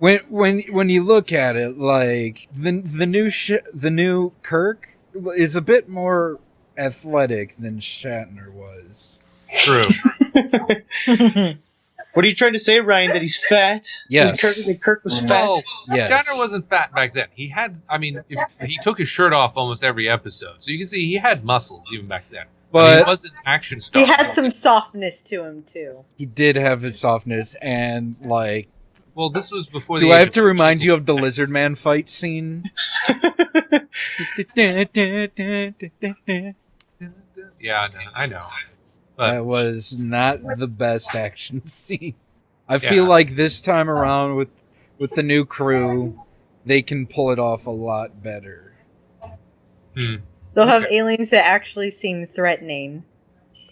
when you look at it, like the new Kirk is a bit more athletic than Shatner was. True. What are you trying to say, Ryan? That he's fat? Yes. Kirk was fat. Well, Yes. Shatner wasn't fat back then. He took his shirt off almost every episode, so you can see he had muscles even back then. But he wasn't action star. He had some softness to him too. He did have his softness, and like. Well, this was before. Do I have to remind you of the Lizard Man fight scene? Yeah, I know. But That was not the best action scene. I feel like this time around with the new crew, they can pull it off a lot better. They'll have aliens that actually seem threatening.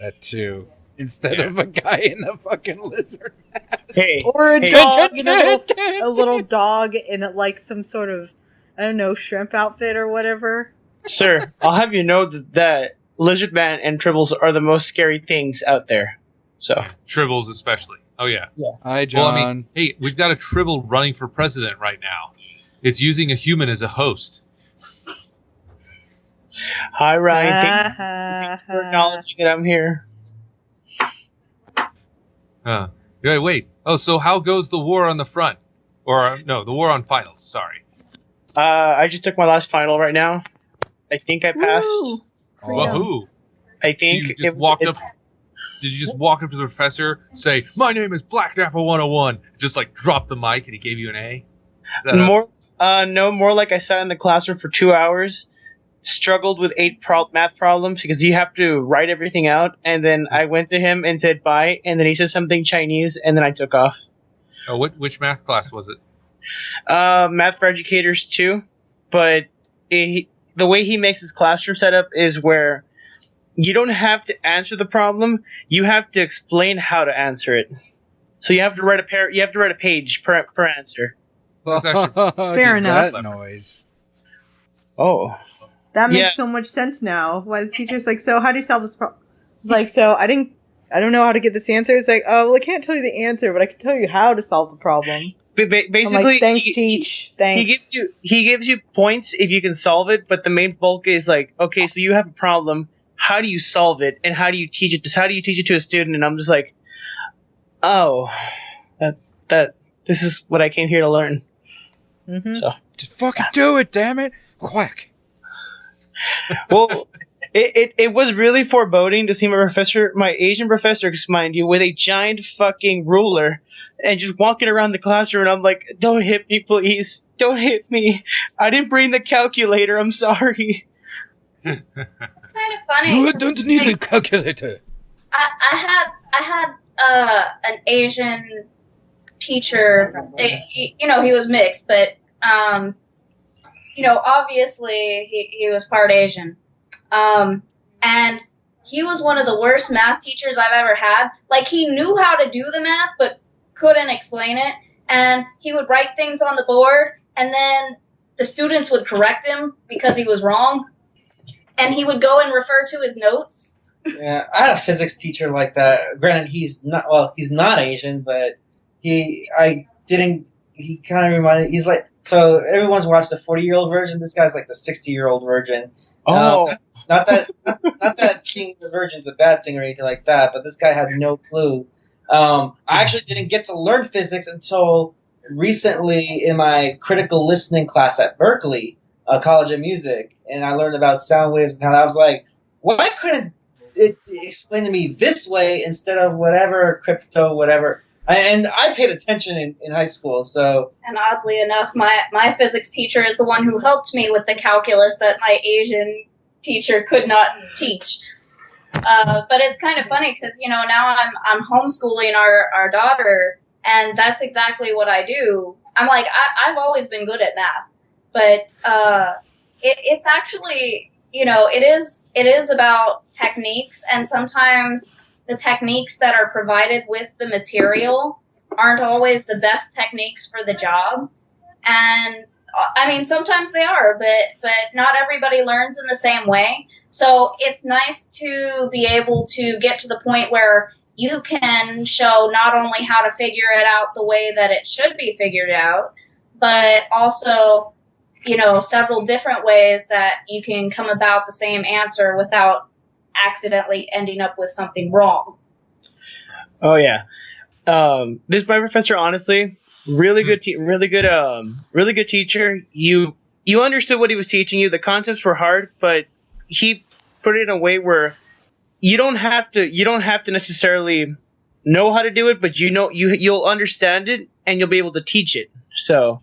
That too. Instead of a guy in a fucking lizard mask. Hey, Or a dog in a little dog in like some sort of, I don't know, shrimp outfit or whatever. sir, I'll have you know that Lizard Man and Tribbles are the most scary things out there. So Tribbles especially. Oh yeah. Hi, John. Well, I mean, hey, we've got a Tribble running for president right now. It's using a human as a host. hi, Ryan. Thank you for acknowledging that I'm here. Wait. Oh, so how goes the war on the front? Or no, the war on finals. Sorry. I just took my last final right now. I think I passed. Woo! Wahoo! I So think you just walked up. Did you just walk up to the professor, say, "My name is Black Dapper 101," just like drop the mic, and he gave you an A? Is that more like I sat in the classroom for 2 hours, struggled with 8 math problems because you have to write everything out, and then I went to him and said bye, and then he said something Chinese, and then I took off. Oh, which math class was it? Math for educators too, but the way he makes his classroom setup is where you don't have to answer the problem, you have to explain how to answer it. So you have to write a page per answer. That's actually Fair enough. That noise. Oh. That makes Yeah. so much sense now. Why the teacher's like, so how do you solve this problem? It's like, so I don't know how to get this answer. It's like, oh, well, I can't tell you the answer, but I can tell you how to solve the problem. Basically, I'm like, thanks, teach. Thanks. He gives you points if you can solve it, but the main bulk is like, okay, so you have a problem. How do you solve it, and how do you teach it? How do you teach it to a student? And I'm just like, oh, that this is what I came here to learn. Mm-hmm. So Just fucking do it, damn it! Quack. well, It was really foreboding to see my Asian professor, mind you, with a giant fucking ruler and just walking around the classroom. And I'm like, don't hit me, please. Don't hit me. I didn't bring the calculator. I'm sorry. It's kind of funny. You don't need a calculator. I had an Asian teacher. He was mixed, but obviously he was part Asian. And he was one of the worst math teachers I've ever had. Like, he knew how to do the math, but couldn't explain it. And he would write things on the board, and then the students would correct him because he was wrong. And he would go and refer to his notes. Yeah, I had a physics teacher like that. Granted, he's not Asian, but he kind of reminded, he's like, so everyone's watched the 40-year-old version. This guy's like the 60-year-old version. Oh. Not that being a virgin's a bad thing or anything like that, but this guy had no clue. I actually didn't get to learn physics until recently in my critical listening class at Berkeley, College of Music, and I learned about sound waves and how I was like, why couldn't it explain to me this way instead of whatever crypto, whatever? And I paid attention in high school, so... And oddly enough, my physics teacher is the one who helped me with the calculus that my Asian teacher could not teach. But it's kind of funny because, now I'm homeschooling our daughter, and that's exactly what I do. I'm like, I've always been good at math, but it's actually, it is about techniques, and sometimes the techniques that are provided with the material aren't always the best techniques for the job. And I mean, sometimes they are, but not everybody learns in the same way. So it's nice to be able to get to the point where you can show not only how to figure it out the way that it should be figured out, but also, several different ways that you can come about the same answer without accidentally ending up with something wrong. Oh yeah. My professor, honestly, really good teacher. You understood what he was teaching you. The concepts were hard, but he put it in a way where you don't have to necessarily know how to do it, but you'll understand it and you'll be able to teach it. So,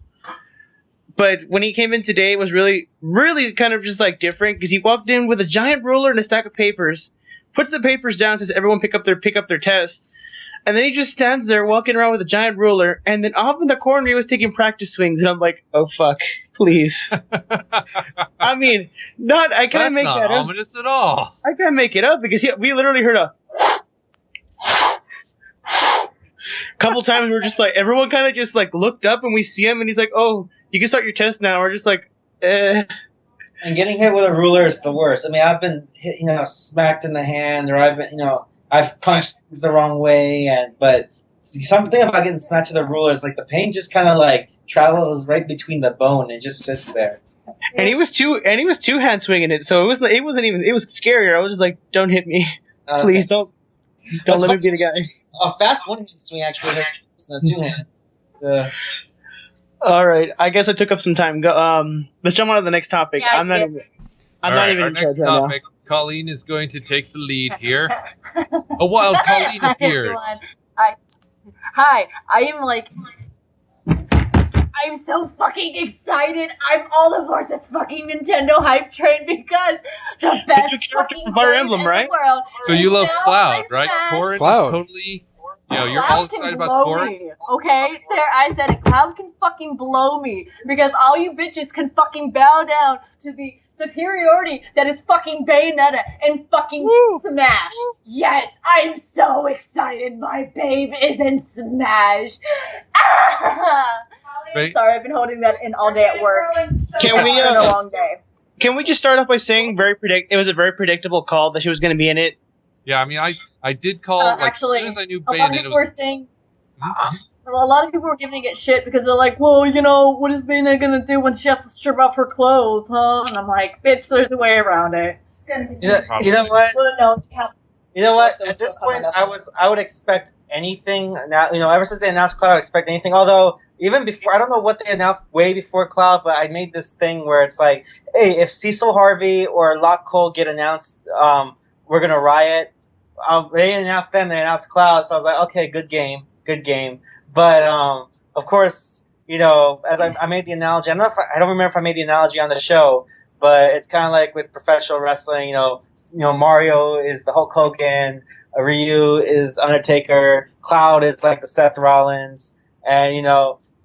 but when he came in today, it was really, really kind of just like different because he walked in with a giant ruler and a stack of papers, puts the papers down, says everyone pick up their test, and then he just stands there walking around with a giant ruler, and then off in the corner he was taking practice swings, and I'm like, oh fuck, please. I mean, I can't make that up. That's not ominous at all. I can't make it up because we literally heard a couple times. We're just like, everyone kind of just like looked up and we see him, and he's like, oh, you can start your test now. We're just like, eh. And getting hit with a ruler is the worst. I mean, I've been hit, smacked in the hand, or I've punched things the wrong way, but something about getting smacked with a ruler is like the pain just kind of like travels right between the bone and just sits there. And he was two hand swinging it, so it wasn't even. It was scarier. I was just like, don't hit me, please don't let me be the guy. A fast one hand swing actually hurts than a two hand. All right, I guess I took up some time. Let's jump on to the next topic. Yeah, I'm not even in charge right now. Colleen is going to take the lead here. A wild Colleen appears. Hi, I'm so fucking excited. I'm all aboard this fucking Nintendo hype train because the best fucking Fire game Emblem, in right? the world. So you love now Cloud, my right? Smash. Corin is Cloud. totally... you're Cloud all can excited about blow Corin? me, okay? There, I said it. Cloud can fucking blow me because all you bitches can fucking bow down to the superiority that is fucking Bayonetta and fucking Smash. Yes, I'm so excited. My babe is in Smash. Sorry, I've been holding that in all day at work. Can we? It's been a long day. Can we just start off by saying it was a very predictable call that she was going to be in it. Yeah, I mean, I did call, Actually, as soon as I knew a lot of Bayonetta people were was... saying... Well, a lot of people were giving it shit because they're like, well, what is Bayonetta gonna do when she has to strip off her clothes, huh? And I'm like, bitch, there's a way around it. You know what? Well, no, she has- You know what? At this point, I would expect anything now. Ever since they announced Cloud, I expect anything. Although even before, I don't know what they announced way before Cloud, but I made this thing where it's like, hey, if Cecil Harvey or Locke Cole get announced, we're gonna riot. They announced them, they announced Cloud, so I was like, okay, good game. But of course, as I made the analogy, I don't remember if I made the analogy on the show, but it's kind of like with professional wrestling. Mario is the Hulk Hogan, Ryu is Undertaker, Cloud is like the Seth Rollins, and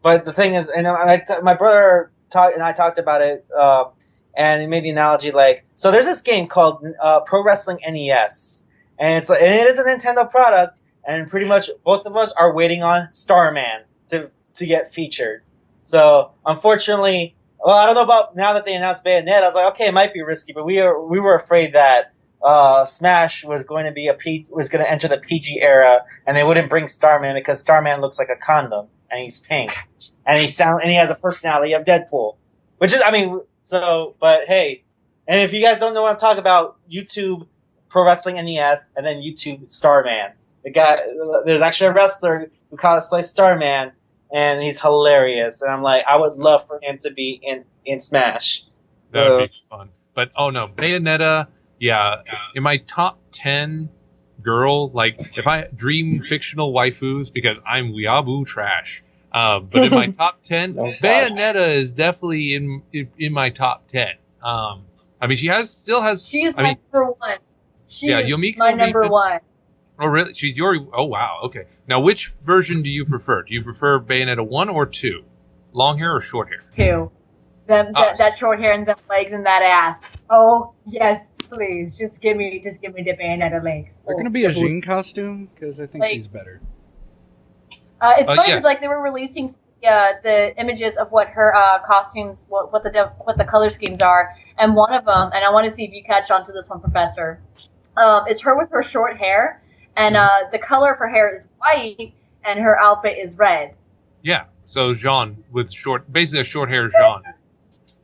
But the thing is, and my brother and I talked about it, and he made the analogy like, so there's this game called Pro Wrestling NES, and it is a Nintendo product, and pretty much both of us are waiting on Starman to get featured. So unfortunately, well, I don't know about now that they announced Bayonetta. I was like, okay, it might be risky, but we were afraid that Smash was going to enter the PG era, and they wouldn't bring Starman because Starman looks like a condom, and he's pink, and he has a personality of Deadpool, which is, but hey, and if you guys don't know what I'm talking about, YouTube Pro Wrestling NES, and then YouTube Starman. There's actually a wrestler who cosplays Starman, and he's hilarious. And I'm like, I would love for him to be in Smash. That would be fun. But oh no, Bayonetta. Yeah, in my top 10 girl, like if I dream fictional waifus, because I'm weeaboo trash. But in my top 10, Bayonetta is definitely in my top 10. She still has. She is my number one. She is Yumiko my number one. Oh, really? She's your... Oh, wow. Okay. Now, which version do you prefer? Do you prefer Bayonetta 1 or 2? Long hair or short hair? 2. That short hair and the legs and that ass. Oh, yes, please. Just give me the Bayonetta legs. They're going to be a Jean costume? Because I think she's better. It's funny because they were releasing the images of what her costumes, what the color schemes are, and one of them, and I want to see if you catch on to this one, Professor, is her with her short hair. And the color of her hair is white, and her outfit is red. Yeah, so Shawn with basically a short hair Shawn.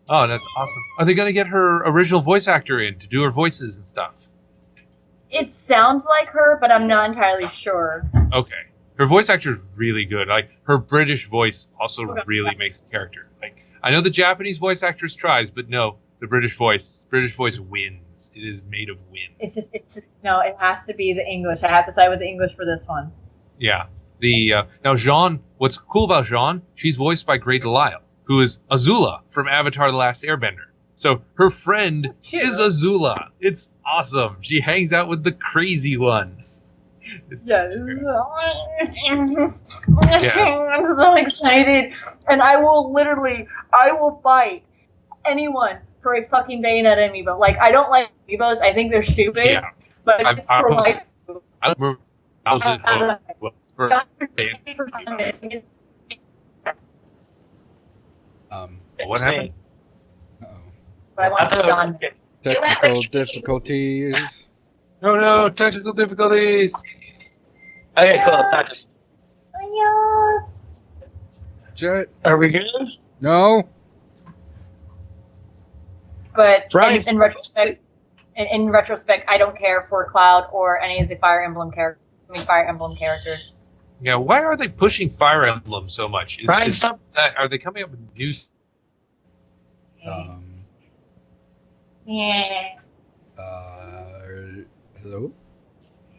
Oh, that's awesome. Are they going to get her original voice actor in to do her voices and stuff? It sounds like her, but I'm not entirely sure. Okay. Her voice actor is really good. Like, her British voice also really makes the character. Like, I know the Japanese voice actress tries, but no, the British voice wins. It is made of wind. It's just no. It has to be the English. I have to side with the English for this one. Yeah. Now Shawn. What's cool about Shawn? She's voiced by Grey Delisle, who is Azula from Avatar: The Last Airbender. So her friend is Azula. It's awesome. She hangs out with the crazy one. I'm so excited, and I will fight anyone for a fucking Bayonetta amiibo. Like, I don't like amiibos. I think they're stupid. Yeah. But it's for life. I remember what happened? I want John. Technical difficulties. No, technical difficulties. Okay, cool. It's not just. Jet. Are we good? No. But in retrospect, I don't care for Cloud or any of the Fire Emblem characters. Yeah, why are they pushing Fire Emblem so much? Are they coming up with new? Yeah. Hello.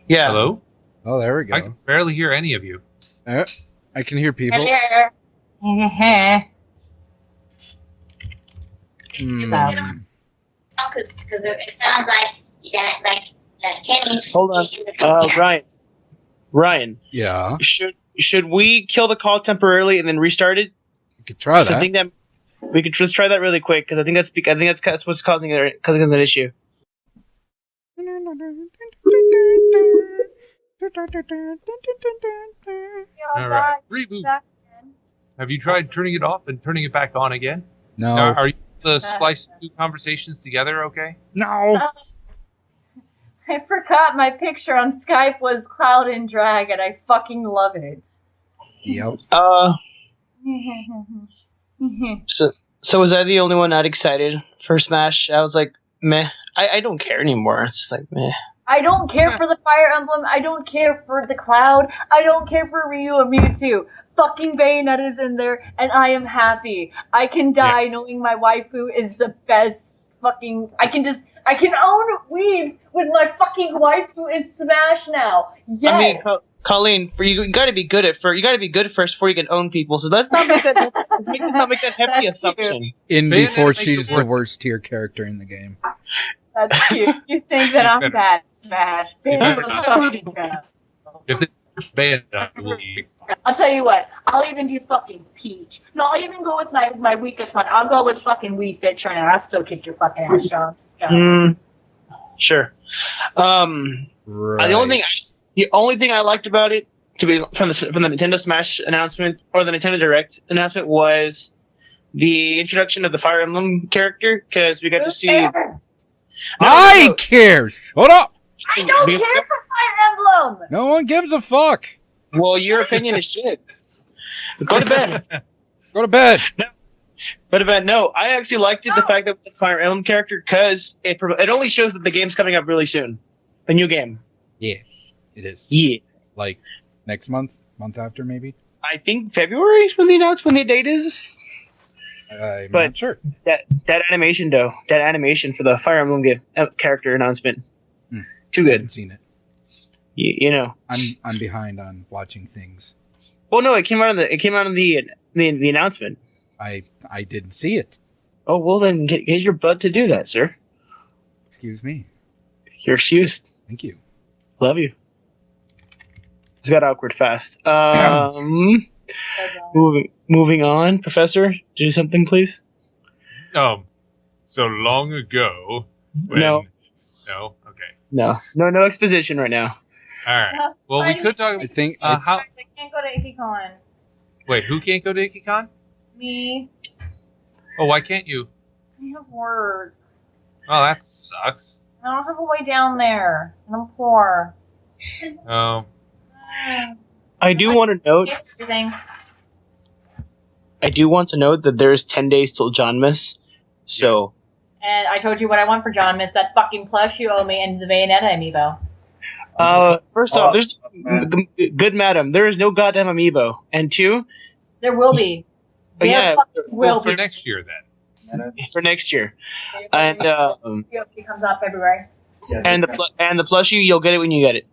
Yeah. Hello. Oh, there we go. I can barely hear any of you. I can hear people. Because it sounds like Kenny. Hold on, Ryan. Yeah. Should we kill the call temporarily and then restart it? You could try that. I think that we could just try that really quick because I think that's what's causing an issue. All right. Reboot. Have you tried turning it off and turning it back on again? No. Now, are you able to splice two conversations together okay? No. I forgot my picture on Skype was Cloud in drag, and I fucking love it. Yep. So was I the only one not excited for Smash? I was like, meh. I don't care anymore. It's just like, meh. I don't care for the Fire Emblem. I don't care for the Cloud. I don't care for Ryu or Mewtwo. Fucking Bayonetta's in there, and I am happy. I can die knowing my waifu is the best fucking... I can own weebs with my fucking waifu in Smash now. Yes. I mean, Colleen, you gotta be good first before you can own people. So let's not make that. Let's not make that hefty assumption. Before she's the worst tier character in the game. That's cute. You think that I'm bad at Smash? Bayonetta's fucking bad. If they Bayonetta, will be I'll tell you what. I'll even do fucking Peach. No, I'll even go with my weakest one. I'll go with fucking Wii Fit Trainer. I'll still kick your fucking ass, Shawn. Sure. Right. The only thing I liked about it, to be from the Nintendo Smash announcement or the Nintendo Direct announcement, was the introduction of the Fire Emblem character, because we got to see. I care. Shut up. I don't care for Fire Emblem. No one gives a fuck. Well, your opinion is shit. Go to bed. Go to bed. No, I actually liked it, the fact that the Fire Emblem character, because it only shows that the game's coming up really soon. The new game. Yeah, it is. Yeah. Like next month after maybe. I think February is when they announce when the date is. I'm not sure. That animation for the Fire Emblem game character announcement, too I good. haven't seen it. You know, I'm behind on watching things. Well, no, it came out of the announcement. I didn't see it. Oh well, then get your butt to do that, sir. Excuse me. You're excused. Thank you. Love you. It's got awkward fast. Moving on, Professor. Do something, please. So long ago. No. No. Okay. No exposition right now. All right. Well, we could talk. I think how? I can't go to IkiCon. Wait, who can't go to IkiCon? Me. Oh, why can't you? I have work. Oh, that sucks. I don't have a way down there, and I'm poor. Oh. I do want to note. Everything. I do want to note that there's 10 days till Johnmas. So. And I told you what I want for John Miss, that fucking plush you owe me and the Bayonetta amiibo. First off, there's good madam. There is no goddamn amiibo. And two, there will be. Yeah, for next year then. For next year, and DLC comes out February. And the plushie, you'll get it when you get it.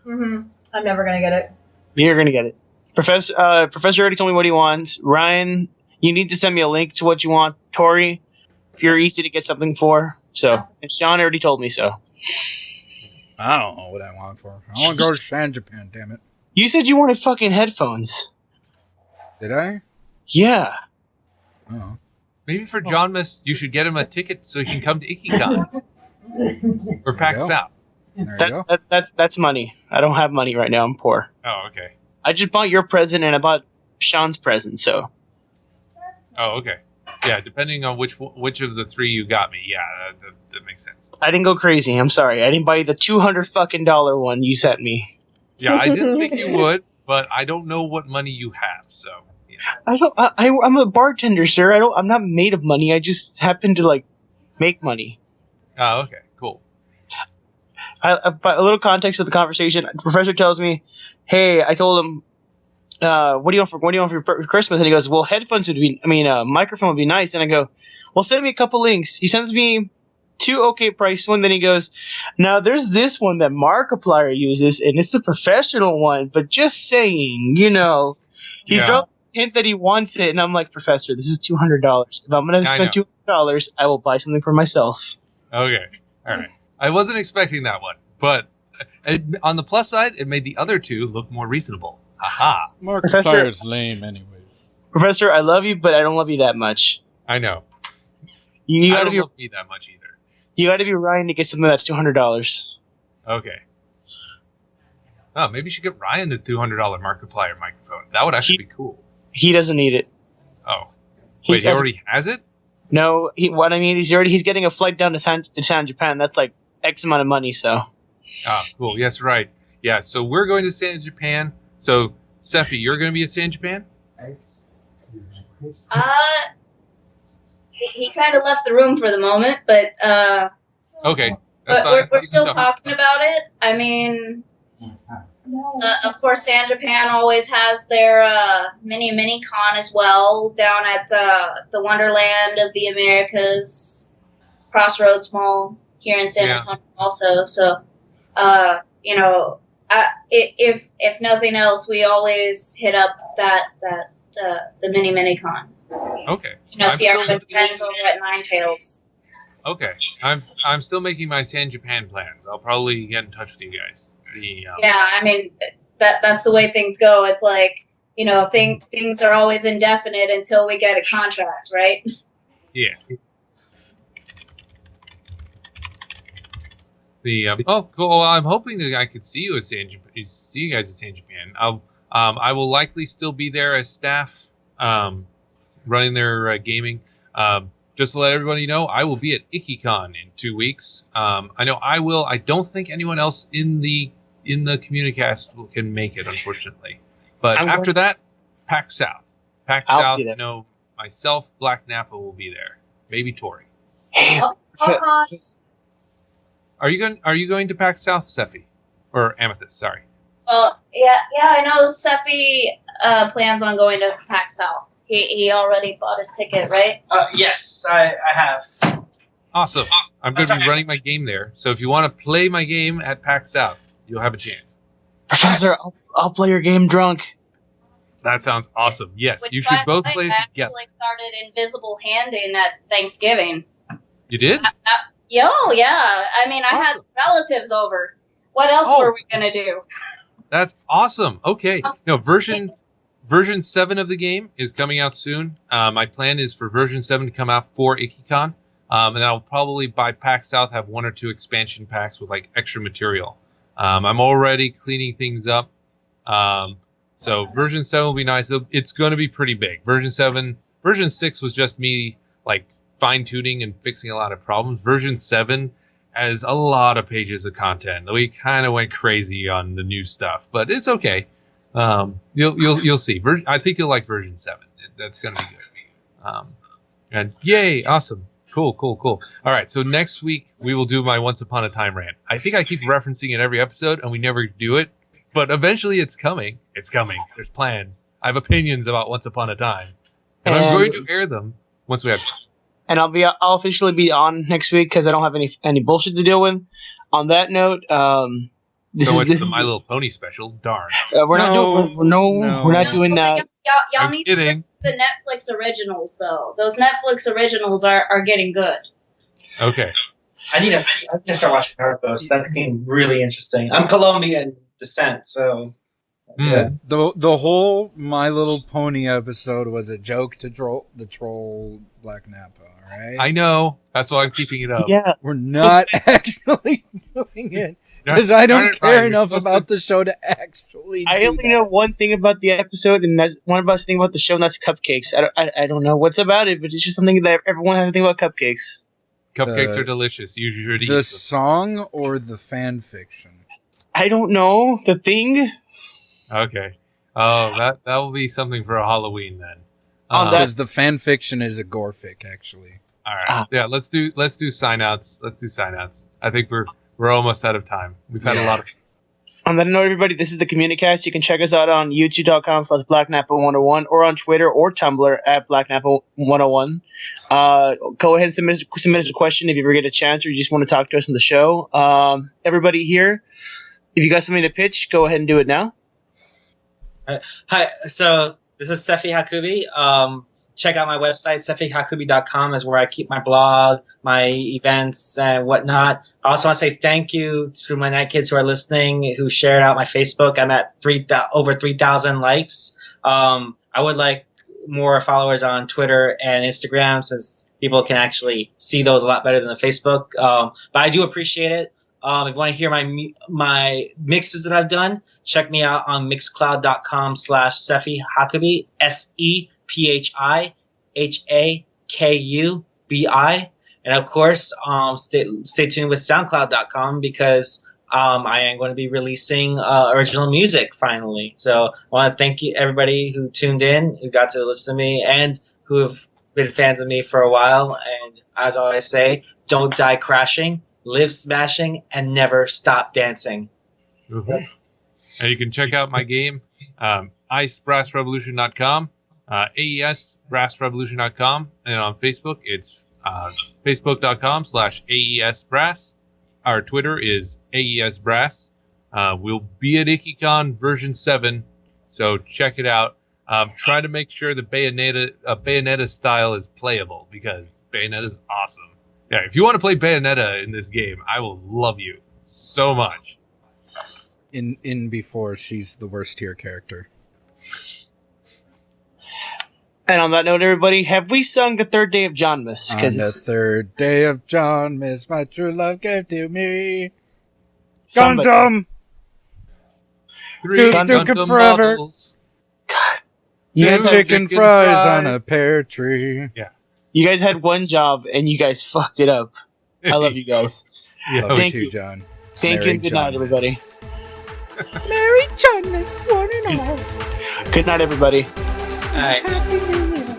I'm never gonna get it. You're gonna get it. Professor already told me what he wants. Ryan, you need to send me a link to what you want. Tori, you're easy to get something for. So, and Shawn already told me so. I don't know what I want for. I want to go to San Japan, damn it. You said you wanted fucking headphones. Did I? Yeah. Oh. Maybe for John Miss, you should get him a ticket so he can come to IkiCon. Or PAX South. There you go. That's money. I don't have money right now. I'm poor. Oh, okay. I just bought your present and I bought Shawn's present, so. Oh, okay. Yeah, depending on which of the three you got me, yeah, that makes sense. I didn't go crazy. I'm sorry. I didn't buy you the $200 fucking one you sent me. Yeah, I didn't think you would, but I don't know what money you have, so. Yeah. I'm a bartender, sir. I'm not made of money. I just happen to make money. Oh, okay, cool. A little context of the conversation. The professor tells me, "Hey," I told him, "What do you want for Christmas?" And he goes, "Well, headphones microphone would be nice." And I go, "Well, send me a couple links." He sends me 2 okay price one. Then he goes, "Now there's this one that Markiplier uses, and it's the professional one. But just saying, he dropped a hint that he wants it." And I'm like, "Professor, this is $200. If I'm gonna spend $200, I will buy something for myself." Okay, all right. I wasn't expecting that one, but on the plus side, it made the other two look more reasonable. Haha. Markiplier's lame, anyways. Professor, I love you, but I don't love you that much. I know. You I gotta don't be love me that much either. You got to be Ryan to get something that's $200. Okay. Oh, maybe you should get Ryan the $200 Markiplier microphone. That would actually be cool. He doesn't need it. Oh. Wait, he already has it? No, what I mean, he's getting a flight down to San Japan. That's like X amount of money, so. Ah, cool. Yes, right. Yeah, so we're going to San Japan. So, Sephi, you're going to be at San Japan? He kind of left the room for the moment, but Okay. That's But fine. we're We can still talk. talking about it. I mean, of course, San Japan always has their mini con as well down at the Wonderland of the Americas, Crossroads Mall here in San Antonio also. So, if nothing else, we always hit up the mini con. Okay. See our good friends over at Nine Tails. Okay. I'm still making my San Japan plans. I'll probably get in touch with you guys. Yeah, I mean that's the way things go. It's like, things are always indefinite until we get a contract, right? Yeah. Cool. Well, I'm hoping that I could see you guys at San Japan. I will likely still be there as staff, running their gaming. Just to let everybody know, I will be at IkiCon in 2 weeks. I know I will. I don't think anyone else in the Communicast can make it, unfortunately. But after that, PAX South. PAX South. I know myself, Black Napa will be there. Maybe Tori. Are you going to PAX South, Sephi? Or Amethyst, sorry. Well, yeah, I know Sephi plans on going to PAX South. He already bought his ticket, right? Yes, I have. Awesome. I'm going to be running my game there. So if you want to play my game at PAX South, you'll have a chance. Professor, I'll play your game drunk. That sounds awesome. Yes, Which, you should both I play it together. actually started Invisible Handing at Thanksgiving. You did? Yeah. I mean, I had relatives over. What else were we going to do? That's awesome. Okay. No, version 7 of the game is coming out soon. My plan is for version 7 to come out for IkiCon. And I'll probably by PAX South have 1 or 2 expansion packs with like extra material. I'm already cleaning things up. So version 7 will be nice. It's going to be pretty big. Version 6 was just me like fine tuning and fixing a lot of problems. Version 7 has a lot of pages of content. We kind of went crazy on the new stuff, but it's okay. You'll see. I think you'll like version 7. That's going to be good. And yay, awesome. Cool. All right, so next week we will do my Once Upon a Time rant. I think I keep referencing it every episode, and we never do it, but eventually it's coming. It's coming. There's plans. I have opinions about Once Upon a Time, and I'm going to air them once we have. And I'll officially be on next week because I don't have any bullshit to deal with. On that note, So much for the My Little Pony special. Darn. We're not doing that. Y'all need to look at the Netflix originals, though. Those Netflix originals are getting good. Okay. I need to start watching Narcos. That seemed really interesting. I'm Colombian descent, so. Yeah. The whole My Little Pony episode was a joke to troll Black Napa, alright? I know. That's why I'm keeping it up. Yeah. We're not actually doing it. Because I don't care enough about the show to actually I only know one thing about the episode, and that's one about thing about the show, and that's cupcakes. I don't know what's about it, but it's just something that everyone has to think about cupcakes. Cupcakes are delicious. You should eat the them. song or the fan fiction? I don't know. The thing? Okay. Oh, that will be something for a Halloween then. Because the fan fiction is a gore fic, actually. All right. Yeah, let's do sign outs. I think we're almost out of time. We've had a lot of. On that note, everybody, this is the Communicast. You can check us out on youtube.com/BlackNapa101 or on Twitter or Tumblr at BlackNapa101. Go ahead and submit us a question if you ever get a chance or you just want to talk to us on the show. Everybody here, if you got something to pitch, go ahead and do it now. Hi, so this is Sephi Hakubi. Check out my website, sephihakubi.com is where I keep my blog, my events, and whatnot. I also want to say thank you to my night kids who are listening, who shared out my Facebook. I'm at over 3,000 likes. I would like more followers on Twitter and Instagram since people can actually see those a lot better than the Facebook. But I do appreciate it. If you want to hear my mixes that I've done, check me out on mixcloud.com/Sephi Hakubi, SEPHIHAKUBI. And of course, stay tuned with SoundCloud.com because I am going to be releasing original music finally. So I want to thank you, everybody who tuned in, who got to listen to me, and who have been fans of me for a while. And as I always say, don't die crashing. live smashing, and never stop dancing. And you can check out my game, icebrassrevolution.com, aesbrassrevolution.com, and on Facebook, it's facebook.com/aesbrass. Our Twitter is aesbrass. We'll be at IkiCon version 7, so check it out. Try to make sure the Bayonetta style is playable, because Bayonetta is awesome. Yeah, if you want to play Bayonetta in this game, I will love you so much. In before she's the worst tier character. And on that note, everybody, have we sung the third day of Johnmas? On the third day of Johnmas, my true love gave to me. Gundam! 3 Gundam Gundam forever. models. You Two guys, had, chicken fries on a pear tree. Yeah. you guys had one job and you guys fucked it up. I love you guys. Yeah. Love Thank you you. too, John. Thank you and good night, Johnmas. everybody. Merry Johnmas, one and all. Good night, everybody. All right. Happy New Year.